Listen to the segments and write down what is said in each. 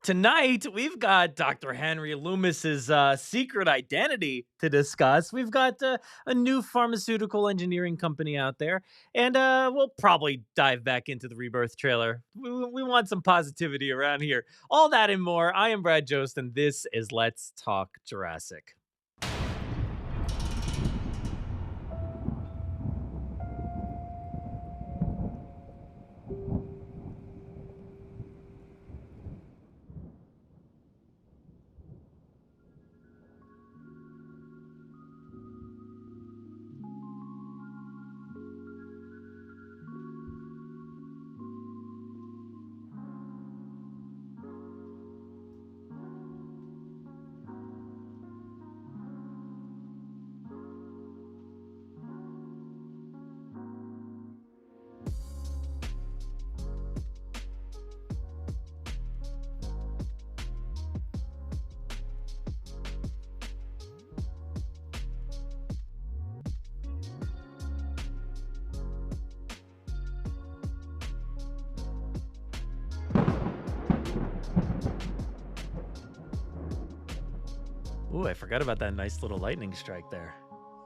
Tonight, we've got Dr. Henry Loomis's secret identity to discuss. We've got a new pharmaceutical engineering company out there, and we'll probably dive back into the Rebirth trailer. We want some positivity around here. All that and more. I am Brad Jost, and this is Let's Talk Jurassic. Ooh, I forgot about that nice little lightning strike there.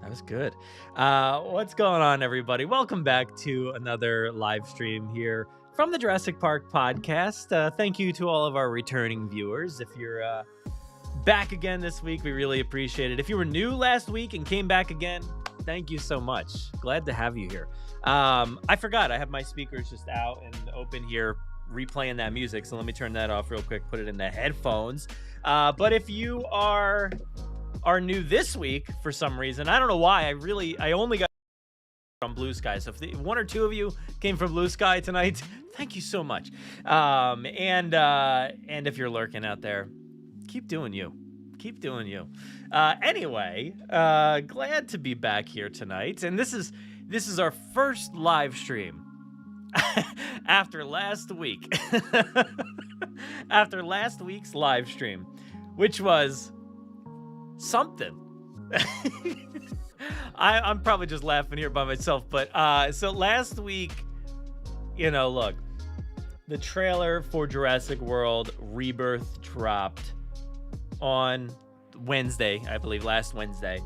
That was good. What's going on, everybody? Welcome back to another live stream here from the Jurassic Park Podcast. Thank you to all of our returning viewers. If you're back again this week, we really appreciate it. If you were new last week and came back again, thank you so much. Glad to have you here. I forgot. I have my speakers just out and open here, replaying that music. So let me turn that off real quick, put it in the headphones. But if you are new this week for some reason, I don't know why, I only got from Blue Sky. So if one or two of you came from Blue Sky tonight, thank you so much. And if you're lurking out there, keep doing you. Keep doing you. Anyway, glad to be back here tonight. And this is our first live stream after last week. After last week's live stream, which was something. I'm probably just laughing here by myself, but so last week, look, the trailer for Jurassic World Rebirth dropped on Wednesday, I believe, last Wednesday.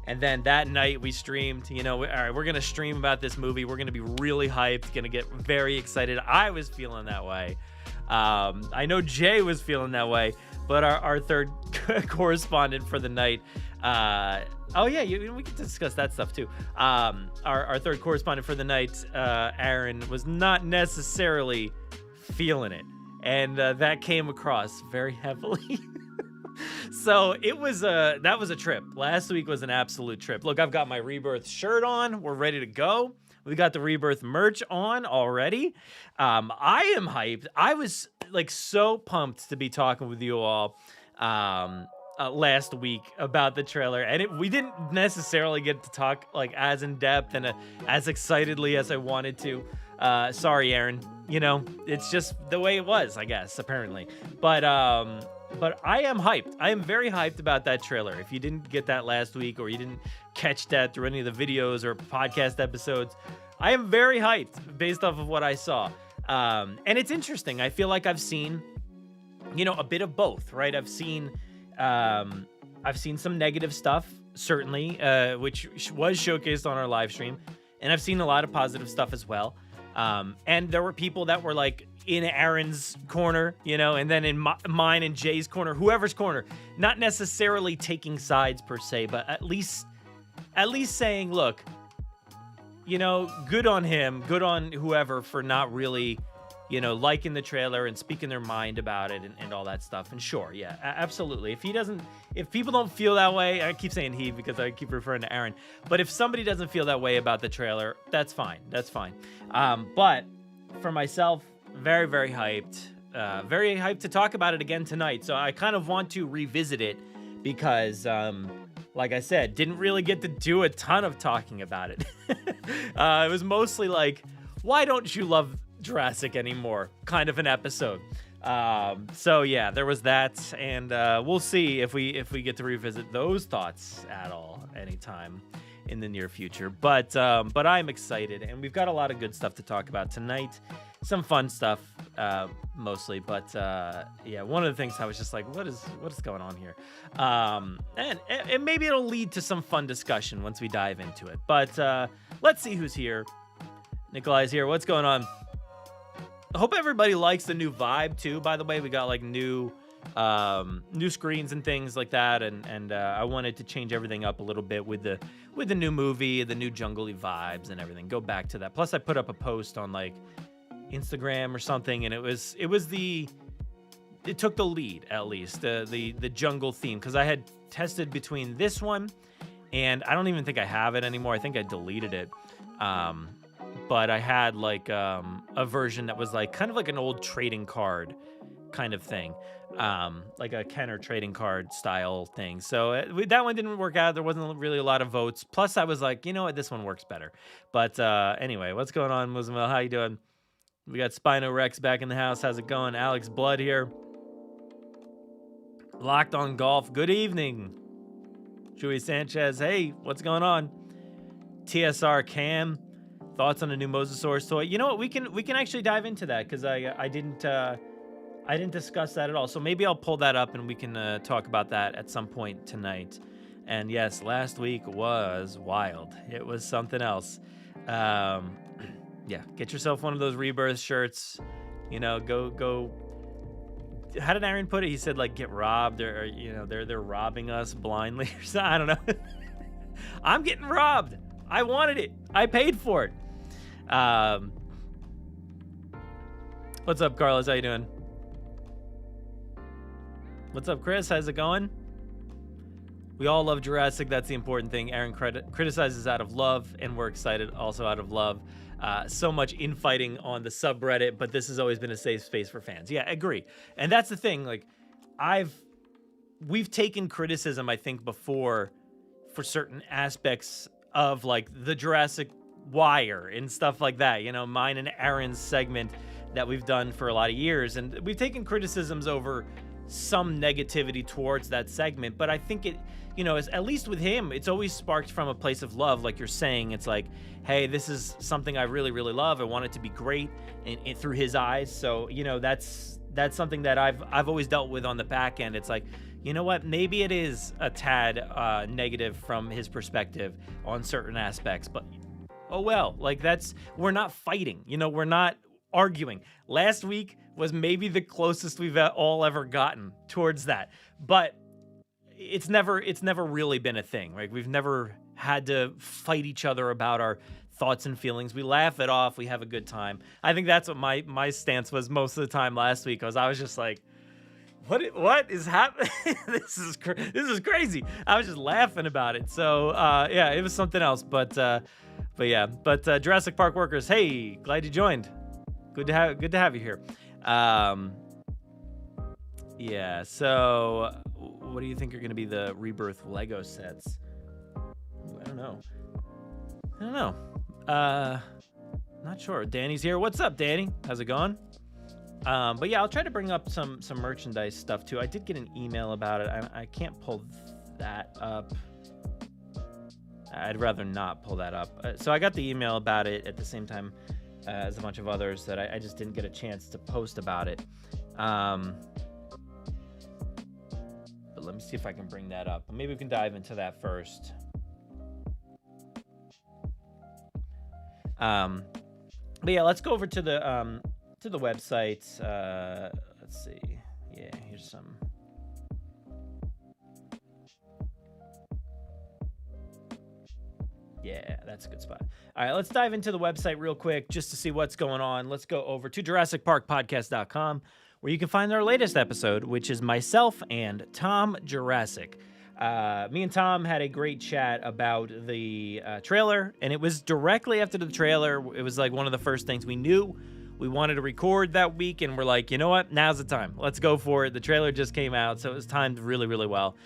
And then that night we streamed, all right, we're going to stream about this movie. We're going to be really hyped, going to get very excited. I was feeling that way. I know Jay was feeling that way, but our third correspondent for the night, we can discuss that stuff too. Our third correspondent for the night, Aaron, was not necessarily feeling it. And that came across very heavily. So that was a trip. Last week was an absolute trip. Look, I've got my Rebirth shirt on. We're ready to go. We got the Rebirth merch on already. I am hyped. I was so pumped to be talking with you all last week about the trailer, and we didn't necessarily get to talk as in depth and as excitedly as I wanted to. Sorry, Aaron. It's just the way it was, I guess, apparently. But I am hyped. I am very hyped about that trailer. If you didn't get that last week, or you didn't catch that through any of the videos or podcast episodes, I am very hyped based off of what I saw. And it's interesting. I feel like I've seen, a bit of both, right? I've seen some negative stuff, certainly, which was showcased on our live stream. And I've seen a lot of positive stuff as well. And there were people that were in Aaron's corner, and then in mine and Jay's corner, whoever's corner, not necessarily taking sides per se, but at least saying, look, good on him, good on whoever for not really, liking the trailer and speaking their mind about it and all that stuff. And sure, yeah, absolutely. If people don't feel that way, I keep saying he because I keep referring to Aaron, but if somebody doesn't feel that way about the trailer, that's fine. But for myself, very, very hyped to talk about it again tonight. So I kind of want to revisit it because, like I said, didn't really get to do a ton of talking about it. It was mostly why don't you love Jurassic anymore? Kind of an episode. So yeah, there was that, and we'll see if we get to revisit those thoughts at all anytime in the near future. But I'm excited, and we've got a lot of good stuff to talk about tonight. some fun stuff, mostly. But yeah, one of the things I was just like, what is going on here? And maybe it'll lead to some fun discussion once we dive into it. But let's see who's here. Nikolai's here. What's going on? I hope everybody likes the new vibe too. By the way, we got like new screens and things like that, and I wanted to change everything up a little bit with the new movie, the new jungly vibes and everything. Go back to that. Plus, I put up a post on like Instagram or something, and it took the lead, at least the jungle theme, because I had tested between this one, and I don't even think I have it anymore. I think I deleted it. But I had like a version that was like kind of like an old trading card kind of thing, like a Kenner trading card style thing. So that one didn't work out. There wasn't really a lot of votes. Plus, I was like, you know what, this one works better. But anyway, what's going on, Muslimel? How you doing? We got Spino Rex back in the house. How's it going? Alex Blood here. Locked on Golf. Good evening. Joey Sanchez. Hey, what's going on? TSR Cam. Thoughts on a new Mosasaurus toy? You know what? We can actually dive into that because I didn't discuss that at all. So maybe I'll pull that up and we can talk about that at some point tonight. And yes, last week was wild. It was something else. Yeah, get yourself one of those Rebirth shirts. You know, go. How did Aaron put it? He said like get robbed or you know they're robbing us blindly or something. I don't know. I'm getting robbed. I wanted it. I paid for it. What's up, Carlos? How you doing? What's up, Chris? How's it going? We all love Jurassic. That's the important thing. Aaron criticizes out of love, and we're excited also out of love. So much infighting on the subreddit, but this has always been a safe space for fans. Yeah, agree. And that's the thing. Like, we've taken criticism, I think, before for certain aspects of like the Jurassic Wire and stuff like that, you know, mine and Aaron's segment that we've done for a lot of years, and we've taken criticisms over some negativity towards that segment, but I think it, you know, at least with him, it's always sparked from a place of love, like you're saying. It's like, hey, this is something I really, really love. I want it to be great and through his eyes. So, you know, that's something that I've always dealt with on the back end. It's like, you know what, maybe it is a tad negative from his perspective on certain aspects, but oh well, like we're not fighting, you know, we're not arguing. Last week was maybe the closest we've all ever gotten towards that, but it's never really been a thing. Like we've never had to fight each other about our thoughts and feelings. We laugh it off. We have a good time. I think that's what my stance was most of the time last week. I was just like, what is happening? This is crazy. I was just laughing about it. So yeah, it was something else. But Jurassic Park workers, hey, glad you joined. Good to have you here. Yeah. So, what do you think are going to be the Rebirth Lego sets? I don't know. Not sure. Danny's here. What's up, Danny? How's it going? But yeah, I'll try to bring up some merchandise stuff too. I did get an email about it. I can't pull that up. I'd rather not pull that up. So I got the email about it at the same time as a bunch of others that I just didn't get a chance to post about it. But let me see if I can bring that up. Maybe we can dive into that first. But yeah, let's go over to the website. Let's see. Yeah, here's some. Yeah, that's a good spot. All right, let's dive into the website real quick just to see what's going on. Let's go over to JurassicParkPodcast.com, where you can find our latest episode, which is myself and Tom Jurassic. Me and Tom had a great chat about the trailer, and it was directly after the trailer. It was like one of the first things we knew we wanted to record that week, and we're like, you know what? Now's the time. Let's go for it. The trailer just came out, so it was timed really, really well.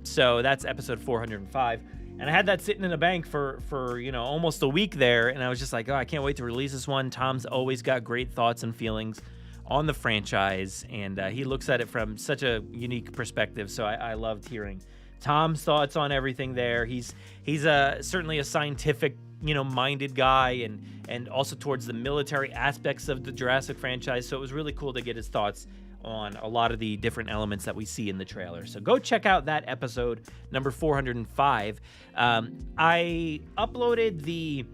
So that's episode 405. And I had that sitting in the bank for you know, almost a week there, and I was just like, oh, I can't wait to release this one. Tom's always got great thoughts and feelings on the franchise, and he looks at it from such a unique perspective, so I loved hearing Tom's thoughts on everything there. He's certainly a scientific minded guy and also towards the military aspects of the Jurassic franchise. So it was really cool to get his thoughts on a lot of the different elements that we see in the trailer. So go check out that episode, number 405. I uploaded the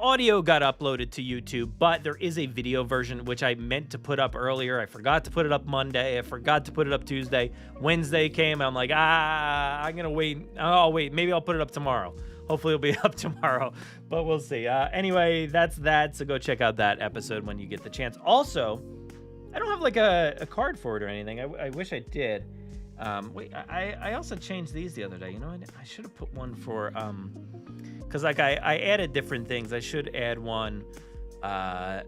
audio got uploaded to YouTube, but there is a video version which I meant to put up earlier. I forgot to put it up Monday. I forgot to put it up Tuesday. Wednesday came. I'm like, I'm gonna wait. I'll wait. Maybe I'll put it up tomorrow. Hopefully it'll be up tomorrow, but we'll see. Anyway, that's that. So go check out that episode when you get the chance. Also, I don't have like a card for it or anything. I wish I did. Wait, I also changed these the other day. You know what? I should have put one for because like I added different things. I should add one for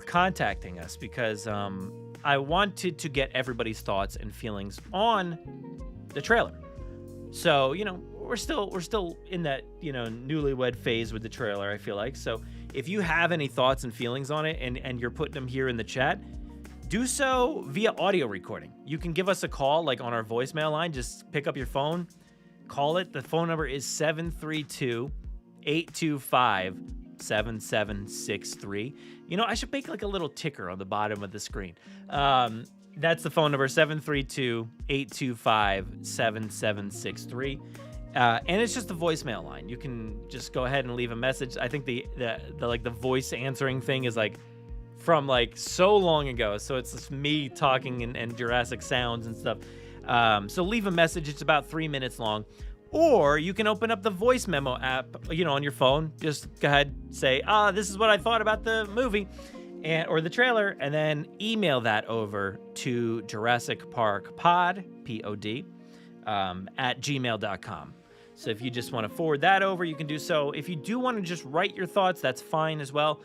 contacting us because I wanted to get everybody's thoughts and feelings on the trailer. So we're still in that newlywed phase with the trailer. I feel like so if you have any thoughts and feelings on it and you're putting them here in the chat, do so via audio recording. You can give us a call like on our voicemail line. Just pick up your phone, call it. The phone number is 732-825-7763. I should make like a little ticker on the bottom of the screen. That's the phone number, 732-825-7763. And it's just a voicemail line. You can just go ahead and leave a message. I think the voice answering thing is like from like so long ago. So it's just me talking and Jurassic sounds and stuff. So leave a message. It's about 3 minutes long. Or you can open up the voice memo app, on your phone. Just go ahead, say, this is what I thought about the movie or the trailer, and then email that over to Jurassic Park Pod, Pod, at gmail.com. So if you just want to forward that over, you can do so. If you do want to just write your thoughts, that's fine as well.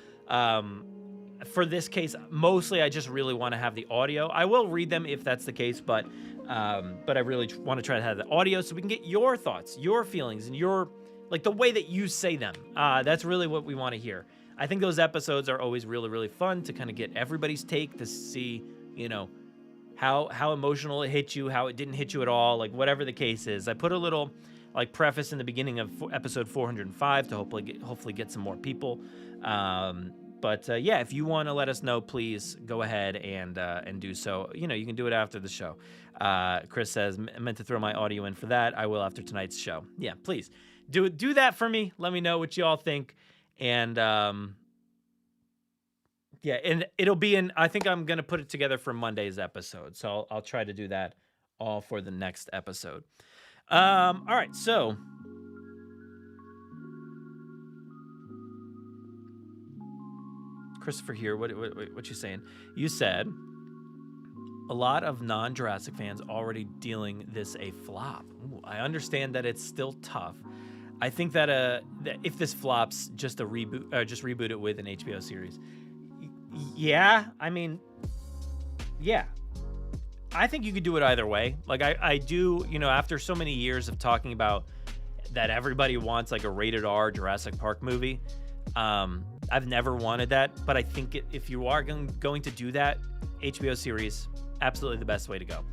For this case, mostly I just really want to have the audio. I will read them if that's the case, but I really want to try to have the audio so we can get your thoughts, your feelings, and your the way that you say them. That's really what we want to hear. I think those episodes are always really, really fun to kind of get everybody's take to see, how emotional it hit you, how it didn't hit you at all, whatever the case is. I put a little preface in the beginning of episode 405 to hopefully get some more people. But if you want to let us know, please go ahead and do so. You can do it after the show. Chris says, I meant to throw my audio in for that. I will after tonight's show. Yeah, please do that for me. Let me know what you all think. And and it'll be in. I think I'm gonna put it together for Monday's episode. So I'll try to do that all for the next episode. All right, so. Christopher here, what you saying? You said a lot of non-Jurassic fans already dealing this a flop. Ooh, I understand that it's still tough. I think that if this flops, just reboot it with an HBO series. Yeah, I mean, yeah. I think you could do it either way. I do, after so many years of talking about that everybody wants a rated R Jurassic Park movie. I've never wanted that, but I think if you are going to do that, HBO series, absolutely the best way to go.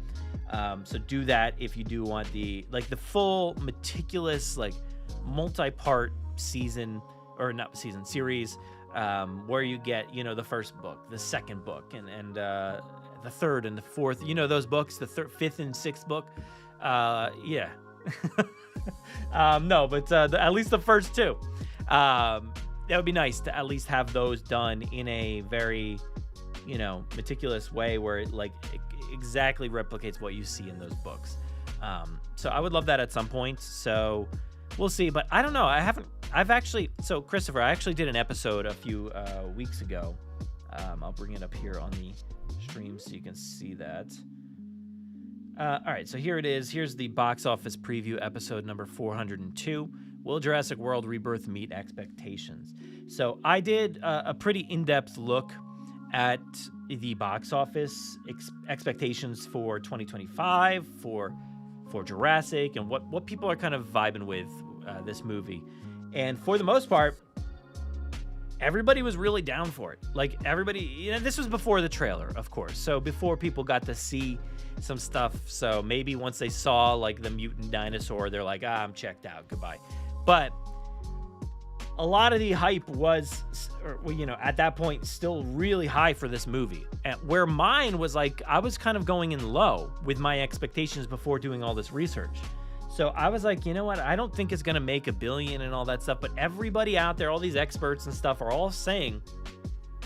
So do that if you do want the full meticulous, multi-part series, where you get, the first book, the second book, and the third and the fourth, those books, the fifth and sixth book. Yeah. No, but at least the first two. That would be nice to at least have those done in a very, meticulous way where it exactly replicates what you see in those books. So I would love that at some point. So we'll see, but I don't know. So Christopher, I actually did an episode a few weeks ago. I'll bring it up here on the stream so you can see that. All right, so here it is. Here's the box office preview episode number 402. Will Jurassic World Rebirth meet expectations? So I did a pretty in-depth look at the box office expectations for 2025 for Jurassic and what people are kind of vibing with this movie. And for the most part, everybody was really down for it. Everybody, this was before the trailer, of course. So before people got to see some stuff. So maybe once they saw the mutant dinosaur, they're like, I'm checked out. Goodbye. But a lot of the hype was, at that point, still really high for this movie. And where mine was like, I was kind of going in low with my expectations before doing all this research. So I was like, you know what? I don't think it's going to make $1 billion and all that stuff. But everybody out there, all these experts and stuff are all saying,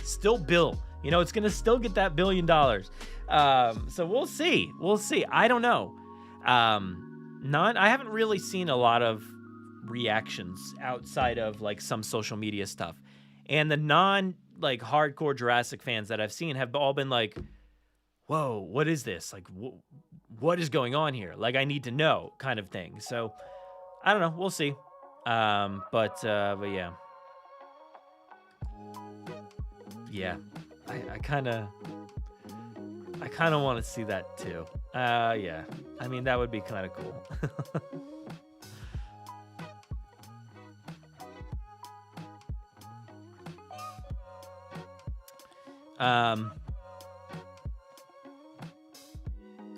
still bill. It's going to still get that $1 billion. So we'll see. I don't know. I haven't really seen a lot of reactions outside of like some social media stuff, and the hardcore Jurassic fans that I've seen have all been like, whoa, what is this, like what is going on here, like I need to know, kind of thing. So I don't know, we'll see. But yeah, I kind of want to see that too. Yeah, I mean, that would be kind of cool.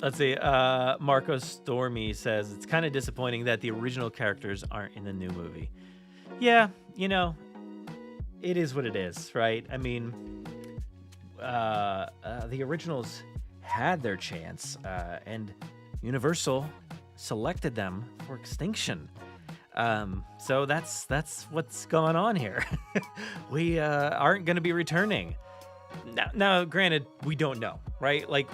Let's see. Marco Stormy says it's kind of disappointing that the original characters aren't in the new movie. Yeah, it is what it is, right? I mean, the originals had their chance, and Universal selected them for extinction. So that's what's going on here. We aren't going to be returning. Now, granted, we don't know, right? Like,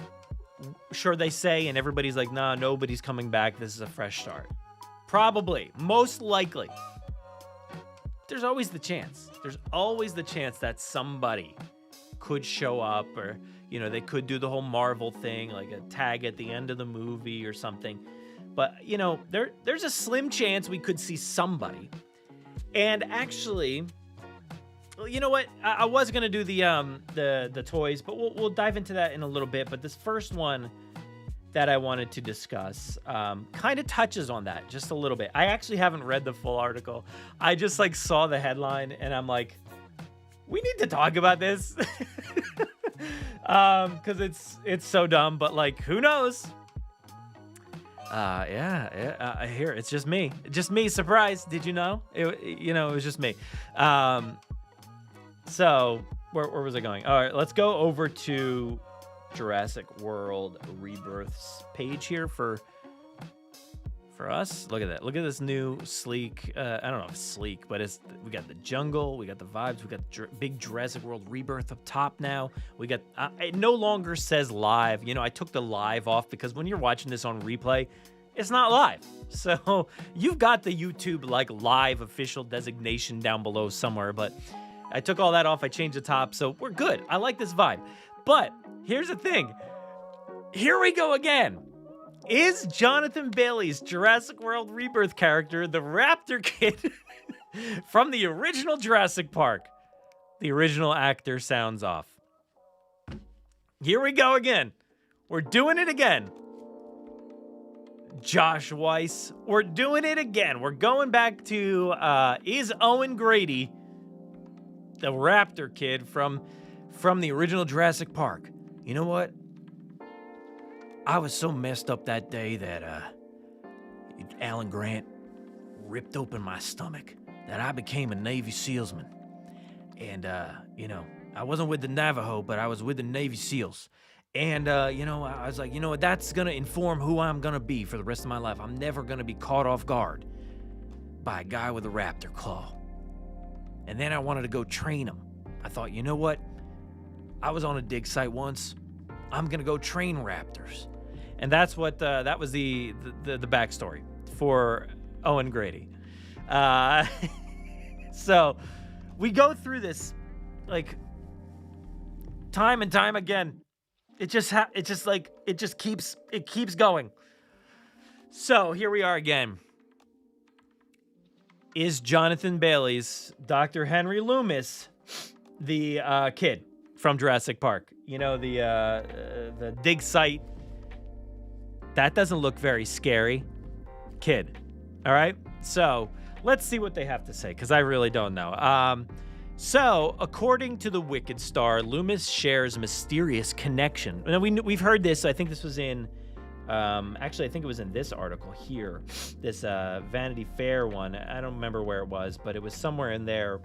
sure, they say, and everybody's like, nah, nobody's coming back. This is a fresh start. Probably, most likely. There's always the chance. There's always the chance that somebody could show up, or, they could do the whole Marvel thing, like a tag at the end of the movie or something. But, there's a slim chance we could see somebody. And actually, you know what? I was gonna do the toys, but we'll dive into that in a little bit. But this first one that I wanted to discuss kind of touches on that just a little bit. I actually haven't read the full article. I just saw the headline and I'm like, we need to talk about this because it's so dumb. But who knows? Here it's just me. Surprise! Did you know? It was just me. So where was I going? All right, let's go over to Jurassic World Rebirth's page here for us. Look at that. Look at this new sleek. I don't know if it's sleek, but we got the jungle, we got the vibes, we got big Jurassic World Rebirth up top now. We got it no longer says live. I took the live off because when you're watching this on replay, it's not live. So you've got the YouTube live official designation down below somewhere, but I took all that off. I changed the top, so we're good. I like this vibe. But here's the thing. Here we go again. Is Jonathan Bailey's Jurassic World Rebirth character the Raptor Kid from the original Jurassic Park? The original actor sounds off. Here we go again. We're doing it again. Josh Weiss, we're doing it again. We're going back to, is Owen Grady the Raptor Kid from the original Jurassic Park? You know what? I was so messed up that day that Alan Grant ripped open my stomach that I became a Navy SEALsman. And, I wasn't with the Navajo, but I was with the Navy SEALs. And, I was like, what? That's going to inform who I'm going to be for the rest of my life. I'm never going to be caught off guard by a guy with a raptor claw. And then I wanted to go train him. I thought, you know what? I was on a dig site once. I'm going to go train raptors. And that's what, that was the backstory for Owen Grady. So we go through this, time and time again. It keeps going. So here we are again. Is Jonathan Bailey's Dr. Henry Loomis the kid from Jurassic Park? The dig site. That doesn't look very scary. Kid. All right? So let's see what they have to say, because I really don't know. So, according to the Wicked Star, Loomis shares a mysterious connection. Now, we've heard this. I think this was in Actually, I think it was in this article here, this Vanity Fair one. I don't remember where it was, but it was somewhere in there.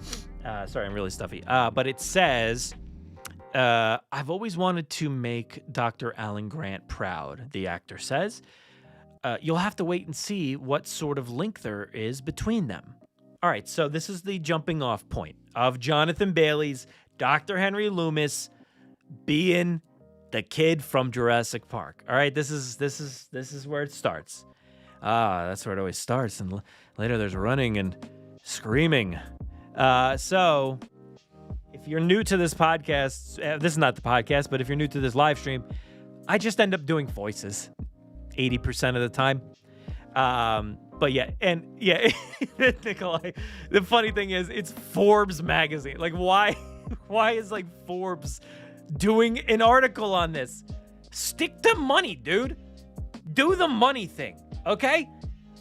Sorry, I'm really stuffy. But it says, I've always wanted to make Dr. Alan Grant proud, the actor says. You'll have to wait and see what sort of link there is between them. All right, so this is the jumping off point of Jonathan Bailey's Dr. Henry Loomis being the kid from Jurassic Park. All right, this is where it starts. That's where it always starts, and later there's running and screaming. So if you're new to this podcast, this is not the podcast, but if you're new to this live stream, I just end up doing voices 80% of the time. But yeah, Nikolai, the funny thing is it's Forbes magazine. Like, why is like Forbes doing an article on this? Stick to money, dude. Do the money thing, okay?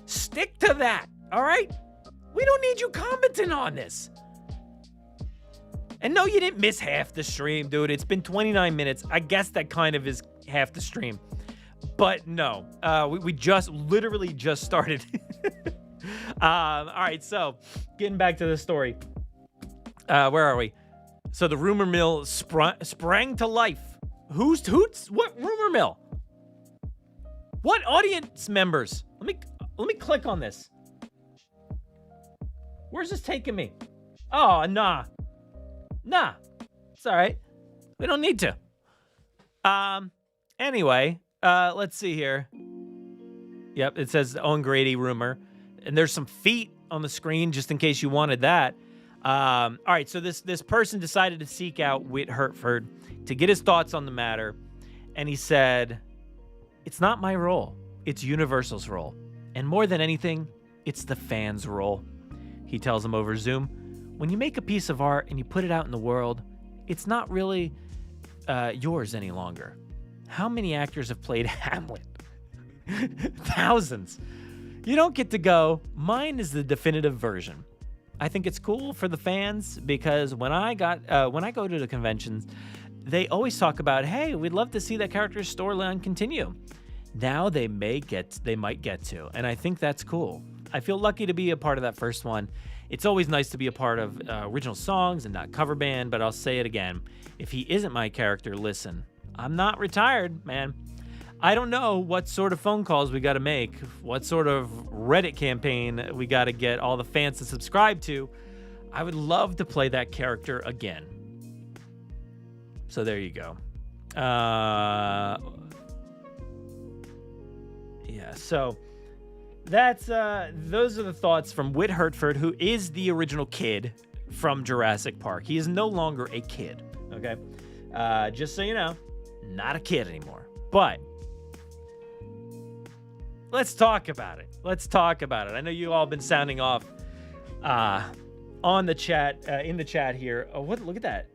Stick to that, all right? We don't need you commenting on this. And no, you didn't miss half the stream, dude. It's been 29 minutes. I guess that kind of is half the stream. But no, we literally just started. All right, so getting back to the story. Where are we? So the rumor mill sprang to life. Who's what rumor mill? What audience members? Let me click on this. Where's this taking me? Oh, nah. It's all right. We don't need to. Anyway, let's see here. Yep, it says Owen Grady rumor. And there's some feet on the screen just in case you wanted that. All right, so this person decided to seek out Whit Hertford to get his thoughts on the matter. And he said, "It's not my role. It's Universal's role. And more than anything, it's the fans' role." He tells him over Zoom, "When you make a piece of art and you put it out in the world, it's not really yours any longer. How many actors have played Hamlet? Thousands. You don't get to go, mine is the definitive version. I think it's cool for the fans because when I go to the conventions, they always talk about, hey, we'd love to see that character's storyline continue. Now they might get to, and I think that's cool. I feel lucky to be a part of that first one. It's always nice to be a part of original songs and not cover band, but I'll say it again. If he isn't my character, listen, I'm not retired, man. I don't know what sort of phone calls we got to make, what sort of Reddit campaign we got to get all the fans to subscribe to. I would love to play that character again. So there you go. Yeah, so that's those are the thoughts from Whit Hertford, who is the original kid from Jurassic Park. He is no longer a kid, okay? Just so you know, not a kid anymore. But let's talk about it. I know you all been sounding off on the chat, in the chat here. Oh, look at that.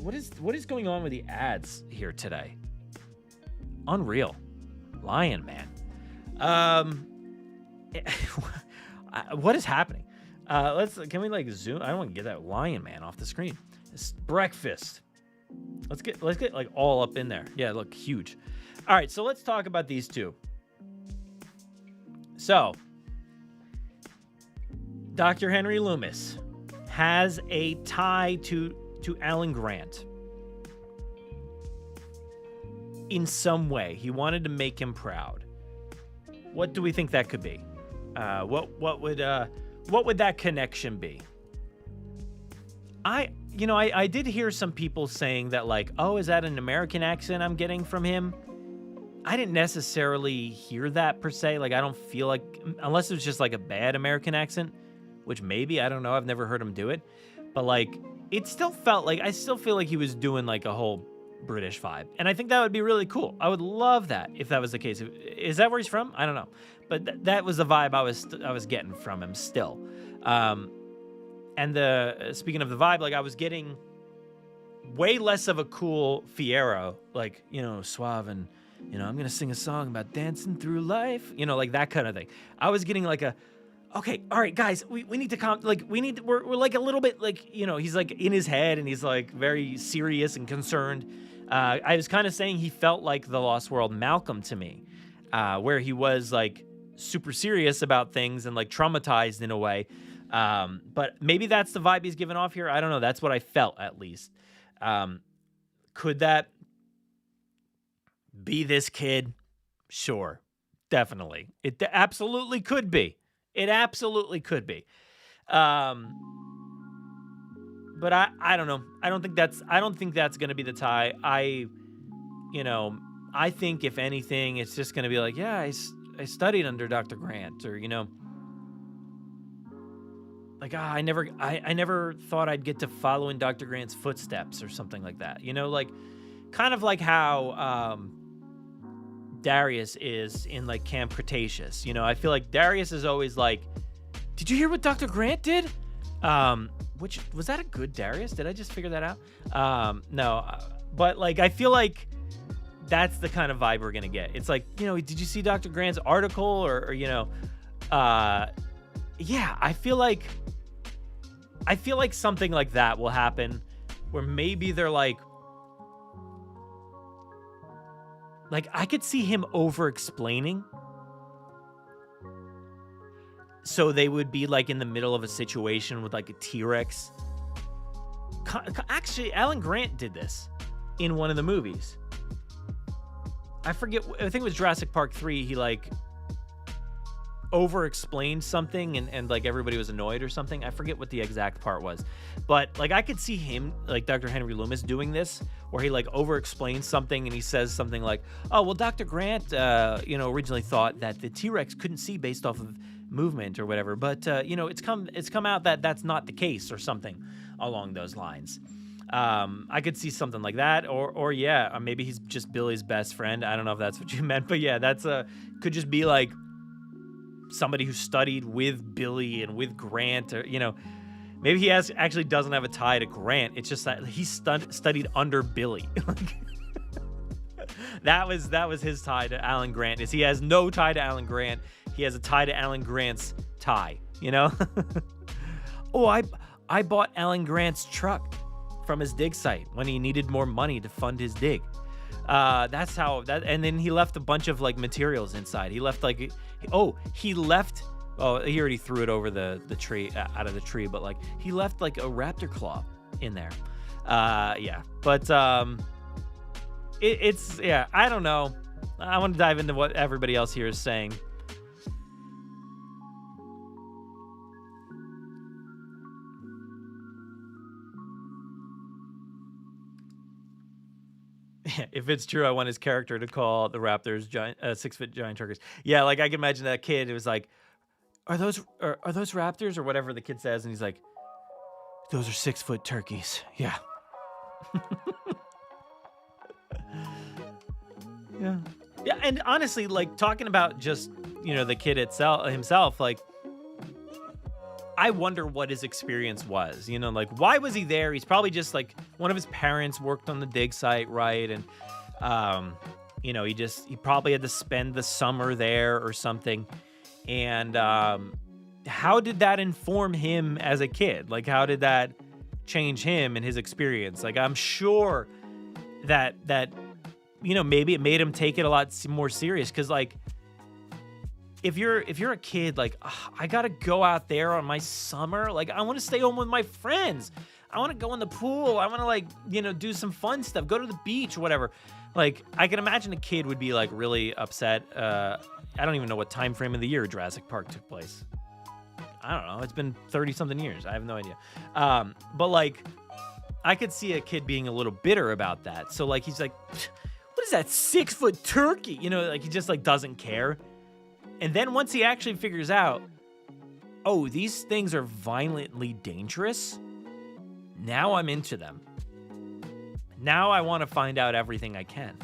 What is going on with the ads here today? Unreal. Lion Man. What is happening? Can we like zoom? I don't want to get that Lion Man off the screen. It's breakfast. Let's get like all up in there. Yeah, look huge. All right, so let's talk about these two. So, Dr. Henry Loomis has a tie to Alan Grant. In some way, he wanted to make him proud. What do we think that could be? What would that connection be? I did hear some people saying that like, oh, is that an American accent I'm getting from him? I didn't necessarily hear that per se. Like, I don't feel like, unless it was just like a bad American accent, which maybe, I don't know. I've never heard him do it. But like, it still felt like, I still feel like he was doing like a whole British vibe. And I think that would be really cool. I would love that if that was the case. Is that where he's from? I don't know. But that was the vibe I was getting from him still. And speaking of the vibe, like I was getting way less of a cool Fierro, like, suave and, I'm going to sing a song about dancing through life, like that kind of thing. I was getting like okay, all right, guys, we need to we're like a little bit like, he's like in his head and he's like very serious and concerned. I was kind of saying he felt like the Lost World Malcolm to me. where he was like super serious about things and like traumatized in a way. But maybe that's the vibe he's giving off here. I don't know. That's what I felt, at least. Could that be this kid? Sure. Definitely. It absolutely could be. It absolutely could be. But I don't know. I don't think that's going to be the tie. I think if anything, it's just going to be like, yeah, I studied under Dr. Grant, or, like, I never thought I'd get to follow in Dr. Grant's footsteps or something like that. Like kind of like how Darius is in like Camp Cretaceous. I feel like Darius is always like, did you hear what Dr. Grant did? Which was that a good Darius? Did I just figure that out? No, but like I feel like that's the kind of vibe we're gonna get. It's like, did you see Dr. Grant's article or yeah, I feel like something like that will happen, where maybe they're like I could see him over-explaining. So they would be like in the middle of a situation with like a T-Rex. Actually, Alan Grant did this in one of the movies. I think it was Jurassic Park 3. He like over-explained something and like everybody was annoyed or something. I forget what the exact part was. But like I could see him, like Dr. Henry Loomis, doing this, where he like over-explains something and he says something like, oh, well, Dr. Grant, originally thought that the T-Rex couldn't see based off of movement or whatever, but it's come out that that's not the case, or something along those lines. I could see something like that, or yeah, maybe he's just Billy's best friend. I don't know if that's what you meant, but yeah, that's could just be like somebody who studied with Billy and with Grant, or maybe he actually doesn't have a tie to Grant. It's just that he studied under Billy. That was his tie to Alan Grant. Is he has no tie to Alan Grant. He has a tie to Alan Grant's tie, Oh, I bought Alan Grant's truck from his dig site when he needed more money to fund his dig. That's how that, and then he left a bunch of like materials inside. He left like, he already threw it over the tree, out of the tree, but like he left like a raptor claw in there. Yeah, but it's yeah, I don't know. I want to dive into what everybody else here is saying. If it's true, I want his character to call the Raptors giant, 6-foot giant turkeys. Yeah, like I can imagine that kid. It was like, are those Raptors or whatever the kid says, and he's like, those are 6-foot turkeys. Yeah. Yeah. Yeah, and honestly, like talking about just the kid himself, like I wonder what his experience was, like why was he there? He's probably just like one of his parents worked on the dig site, right? And, he probably had to spend the summer there or something. And how did that inform him as a kid? Like, how did that change him and his experience? Like, I'm sure that maybe it made him take it a lot more serious. Cause like, if you're a kid, like, I gotta go out there on my summer. Like, I want to stay home with my friends. I want to go in the pool. I want to like, do some fun stuff, go to the beach or whatever. Like, I can imagine a kid would be like really upset. I don't even know what time frame of the year Jurassic Park took place. I don't know. It's been 30 something years. I have no idea. But like, I could see a kid being a little bitter about that. So like, he's like, what is that 6-foot turkey? Like he just like doesn't care. And then once he actually figures out, oh, these things are violently dangerous, now I'm into them. Now I want to find out everything I can.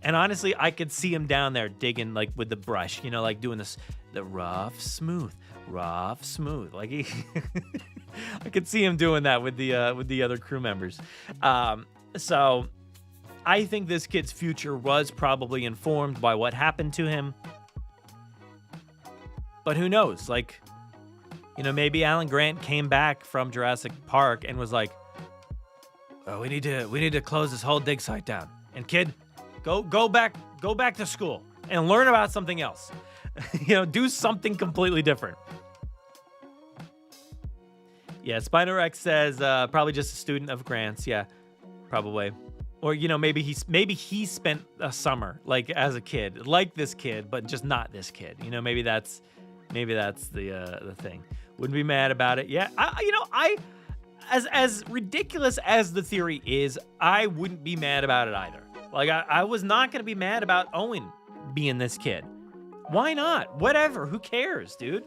And honestly, I could see him down there digging like with the brush, like doing this, the rough, smooth. Like he, I could see him doing that with the other crew members. So I think this kid's future was probably informed by what happened to him. But who knows? Like, maybe Alan Grant came back from Jurassic Park and was like, "Oh, we need to close this whole dig site down. And kid, go back to school and learn about something else. Do something completely different. Yeah, Spino Rex says probably just a student of Grant's. Yeah, probably. Or maybe he spent a summer like as a kid, like this kid, but just not this kid. Maybe that's the thing. Wouldn't be mad about it. Yeah, I as ridiculous as the theory is, I wouldn't be mad about it either. Like I was not gonna be mad about Owen being this kid. Why not? Whatever. Who cares, dude?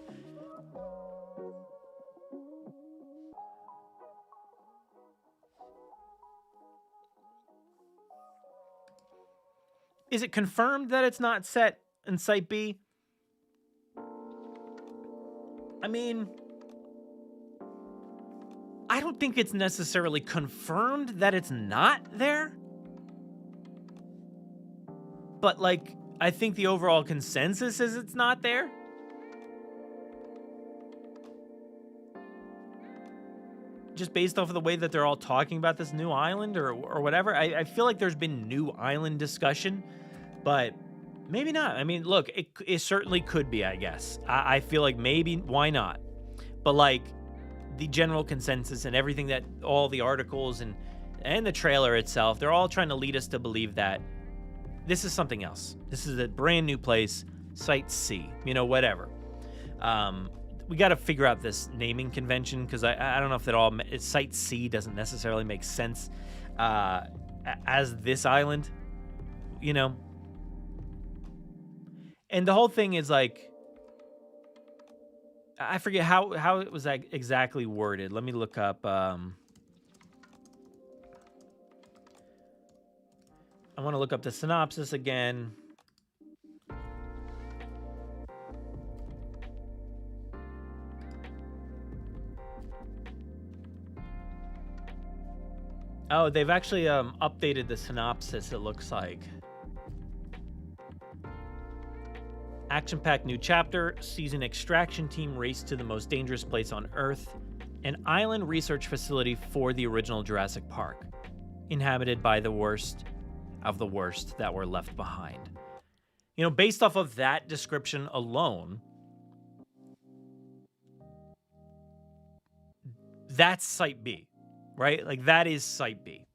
Is it confirmed that it's not set in Site B? I mean, I don't think it's necessarily confirmed that it's not there. But, I think the overall consensus is it's not there. Just based off of the way that they're all talking about this new island or whatever. I feel like there's been new island discussion, but maybe not. I mean, look, it certainly could be, I guess. I feel like maybe, why not? But, the general consensus and everything that all the articles and the trailer itself, they're all trying to lead us to believe that this is something else. This is a brand new place, Site C, whatever. We got to figure out this naming convention because I don't know if that all Site C doesn't necessarily make sense as this island, And the whole thing is I forget how it was exactly worded. Let me look up. I want to look up the synopsis again. Oh, they've actually updated the synopsis, it looks like. Action-packed new chapter sees an extraction team race to the most dangerous place on Earth, an island research facility for the original Jurassic Park, inhabited by the worst of the worst that were left behind. Based off of that description alone, that's Site B, right? That is Site B.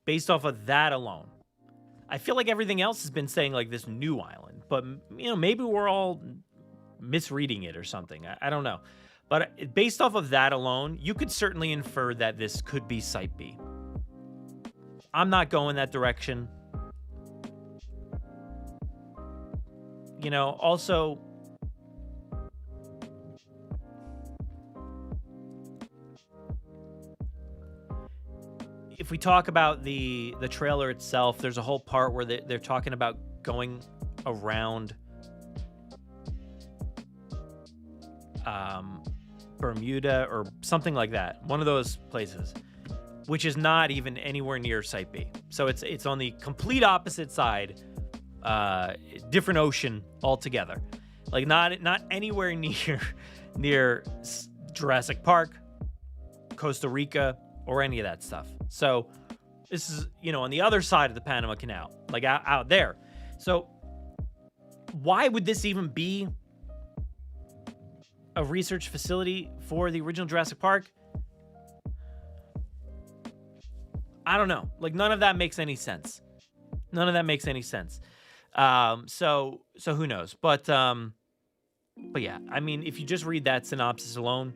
Based off of that alone. I feel like everything else has been saying this new island, but maybe we're all misreading it or something. I don't know. But based off of that alone, you could certainly infer that this could be Site B. I'm not going that direction. Also, if we talk about the trailer itself, there's a whole part where they're talking about going around Bermuda or something like that. One of those places, which is not even anywhere near Site B. So it's on the complete opposite side, different ocean altogether. Not anywhere near Jurassic Park, Costa Rica, or any of that stuff. So this is, on the other side of the Panama Canal, out there. So why would this even be a research facility for the original Jurassic Park? I don't know. None of that makes any sense. So who knows? But yeah, I mean, if you just read that synopsis alone,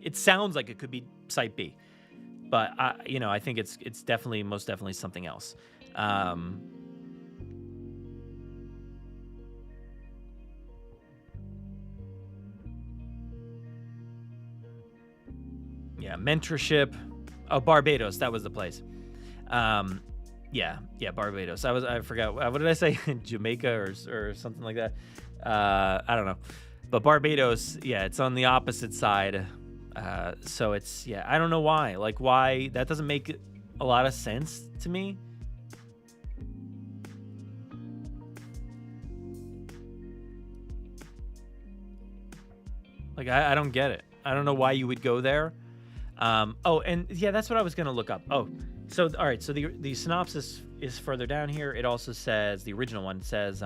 it sounds like it could be Site B. But I think it's definitely, most definitely something else. Yeah, mentorship. Oh, Barbados, that was the place. Yeah, Barbados. I forgot. What did I say? Jamaica or something like that. I don't know. But Barbados, yeah, it's on the opposite side. So it's, yeah, I don't know why. Why? That doesn't make a lot of sense to me. I don't get it. I don't know why you would go there. Oh, and yeah, that's what I was going to look up. Oh, So, all right. So the synopsis is further down here. It also says, the original one says,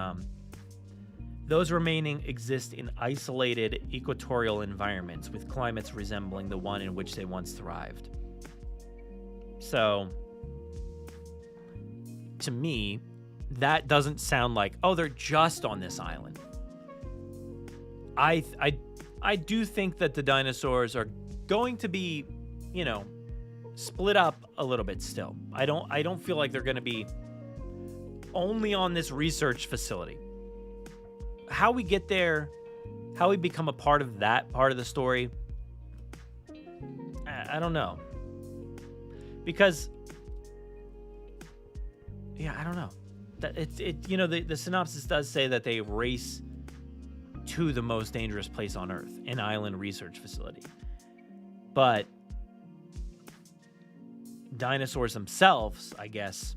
those remaining exist in isolated equatorial environments with climates resembling the one in which they once thrived. So, to me, that doesn't sound like, oh, they're just on this island. I do think that the dinosaurs are going to be, split up a little bit still. I don't feel like they're going to be only on this research facility. How we get there, how we become a part of that part of the story, I don't know. Because, I don't know. The synopsis does say that they race to the most dangerous place on Earth, an island research facility. But dinosaurs themselves, I guess,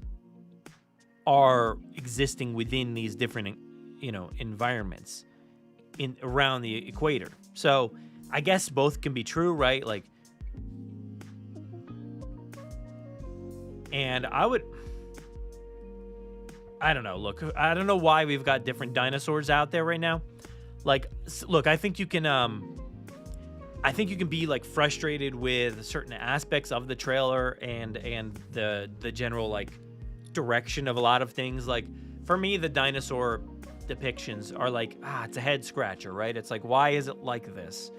are existing within these different, environments around the equator. So I guess both can be true, right? Like, and I don't know. Look, I don't know why we've got different dinosaurs out there right now. Like, look, I think you can be like frustrated with certain aspects of the trailer and the general like direction of a lot of things. Like, for me, the dinosaur depictions are like, it's a head scratcher, right? It's like, why is it like this?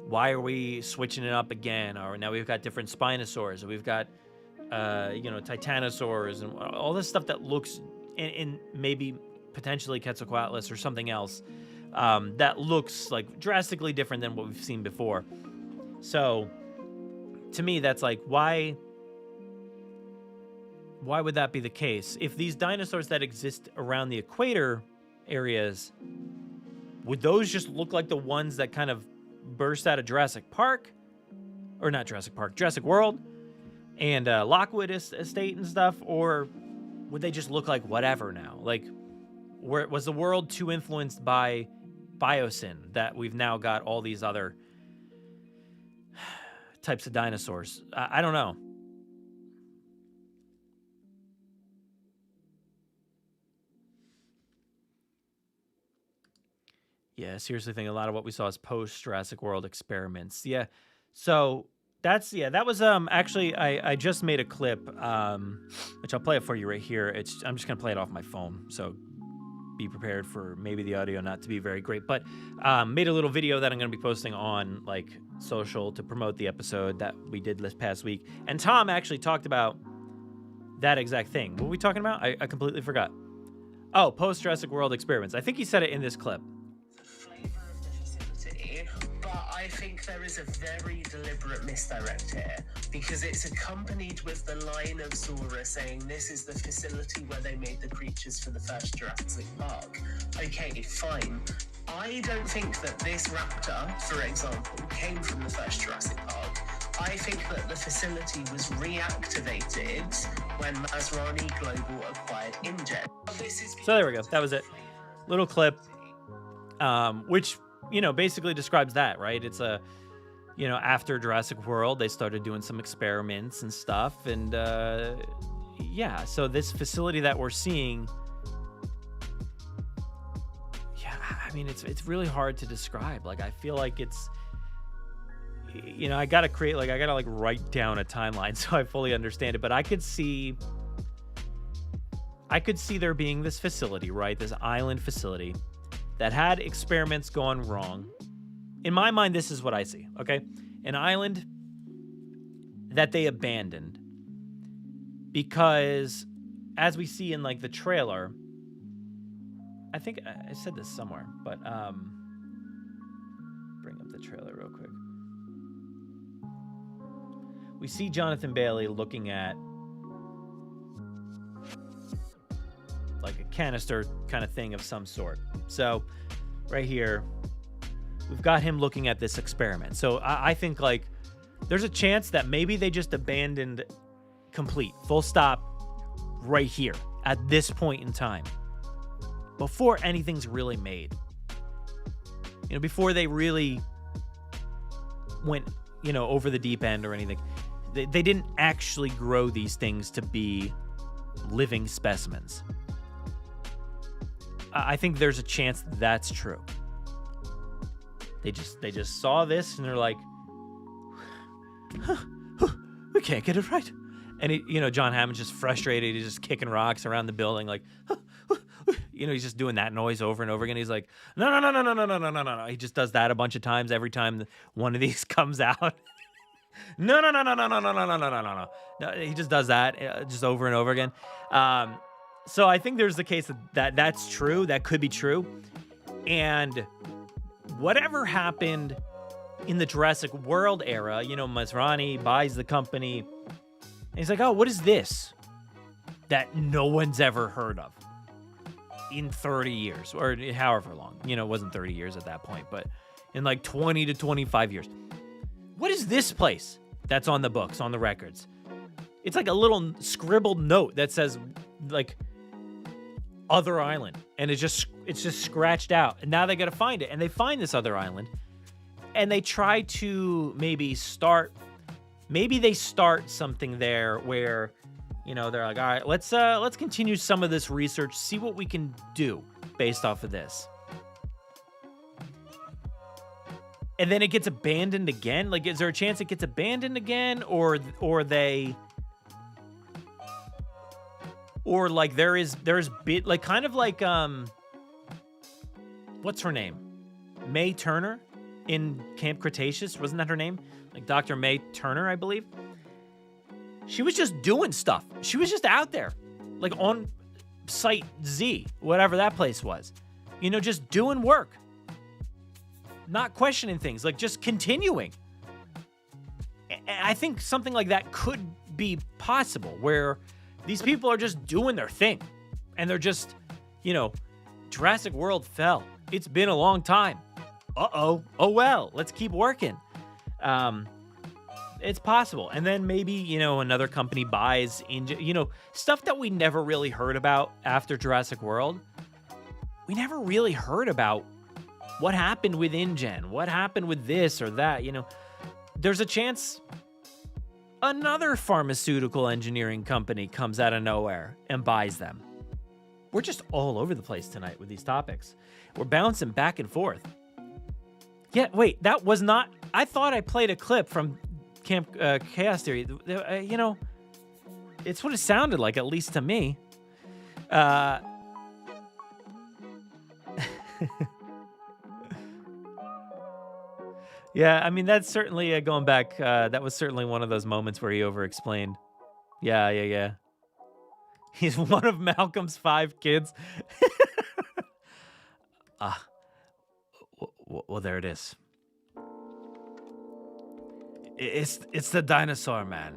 Why are we switching it up again? Or now we've got different Spinosaurs, or we've got Titanosaurs, and all this stuff that looks, and maybe potentially Quetzalcoatlus or something else that looks like drastically different than what we've seen before. So to me, that's like, why would that be the case? If these dinosaurs that exist around the equator areas, would those just look like the ones that kind of burst out of Jurassic Park? Or not Jurassic Park, Jurassic World and Lockwood Estate and stuff? Or would they just look like whatever now? Like, was the world too influenced by Biosyn that we've now got all these other types of dinosaurs? I don't know. Yeah, seriously think a lot of what we saw is post-Jurassic World experiments. Yeah, so that was actually I just made a clip, which I'll play it for you right here. I'm just gonna play it off my phone, so be prepared for maybe the audio not to be very great, but made a little video that I'm gonna be posting on like social to promote the episode that we did this past week. And Tom actually talked about that exact thing. What were we talking about? I completely forgot. Oh, post-Jurassic World experiments. I think he said it in this clip. I think there is a very deliberate misdirect here, because it's accompanied with the line of Zora saying this is the facility where they made the creatures for the first Jurassic Park. Okay, fine. I don't think that this raptor, for example, came from the first Jurassic Park. I think that the facility was reactivated when Masrani Global acquired InGen. So there we go. That was it. Little clip, which basically describes that, right? It's after Jurassic World, they started doing some experiments and stuff. And, so this facility that we're seeing, it's really hard to describe. Like, I feel like it's, I gotta write down a timeline so I fully understand it. But I could see there being this facility, right? This island facility that had experiments gone wrong. In my mind, this is what I see, okay? An island that they abandoned because, as we see in, like, the trailer, I think I said this somewhere, but bring up the trailer real quick. We see Jonathan Bailey looking at, like, a canister kind of thing of some sort. So right here, we've got him looking at this experiment. So I think, like, there's a chance that maybe they just abandoned complete, full stop, right here at this point in time, before anything's really made. Before they really went, over the deep end or anything. They didn't actually grow these things to be living specimens. I think there's a chance that's true. They just saw this and they're like, we can't get it right. And John Hammond's just frustrated. He's just kicking rocks around the building, like, he's just doing that noise over and over again. He's like, no. He just does that a bunch of times every time one of these comes out. No. He just does that just over and over again. So I think there's the case that's true. That could be true. And whatever happened in the Jurassic World era, Masrani buys the company. And he's like, oh, what is this that no one's ever heard of in 30 years or however long? It wasn't 30 years at that point, but in like 20 to 25 years. What is this place that's on the books, on the records? It's like a little scribbled note that says, like, other island. And it's just scratched out. And now they got to find it. And they find this other island. And they try to maybe they start something there where, they're like, all right, let's continue some of this research, see what we can do based off of this. And then it gets abandoned again. Like, is there a chance it gets abandoned again, or like there's bit like kind of like what's her name? May Turner in Camp Cretaceous, wasn't that her name? Like Dr. May Turner, I believe. She was just doing stuff. She was just out there, like on Site Z, whatever that place was. Just doing work. Not questioning things, like just continuing. And I think something like that could be possible, where these people are just doing their thing. And they're just, Jurassic World fell. It's been a long time. Uh-oh. Oh, well, let's keep working. It's possible. And then maybe, another company buys, stuff that we never really heard about after Jurassic World. We never really heard about what happened with InGen, what happened with this or that. There's a chance another pharmaceutical engineering company comes out of nowhere and buys them. We're just all over the place tonight with these topics. We're bouncing back and forth. Yeah, wait, that was not... I thought I played a clip from Camp Chaos Theory. It's what it sounded like, at least to me. Yeah, I mean, that's certainly going back. That was certainly one of those moments where he over-explained. Yeah. He's one of Malcolm's 5 kids. Well, there it is. It's the dinosaur man.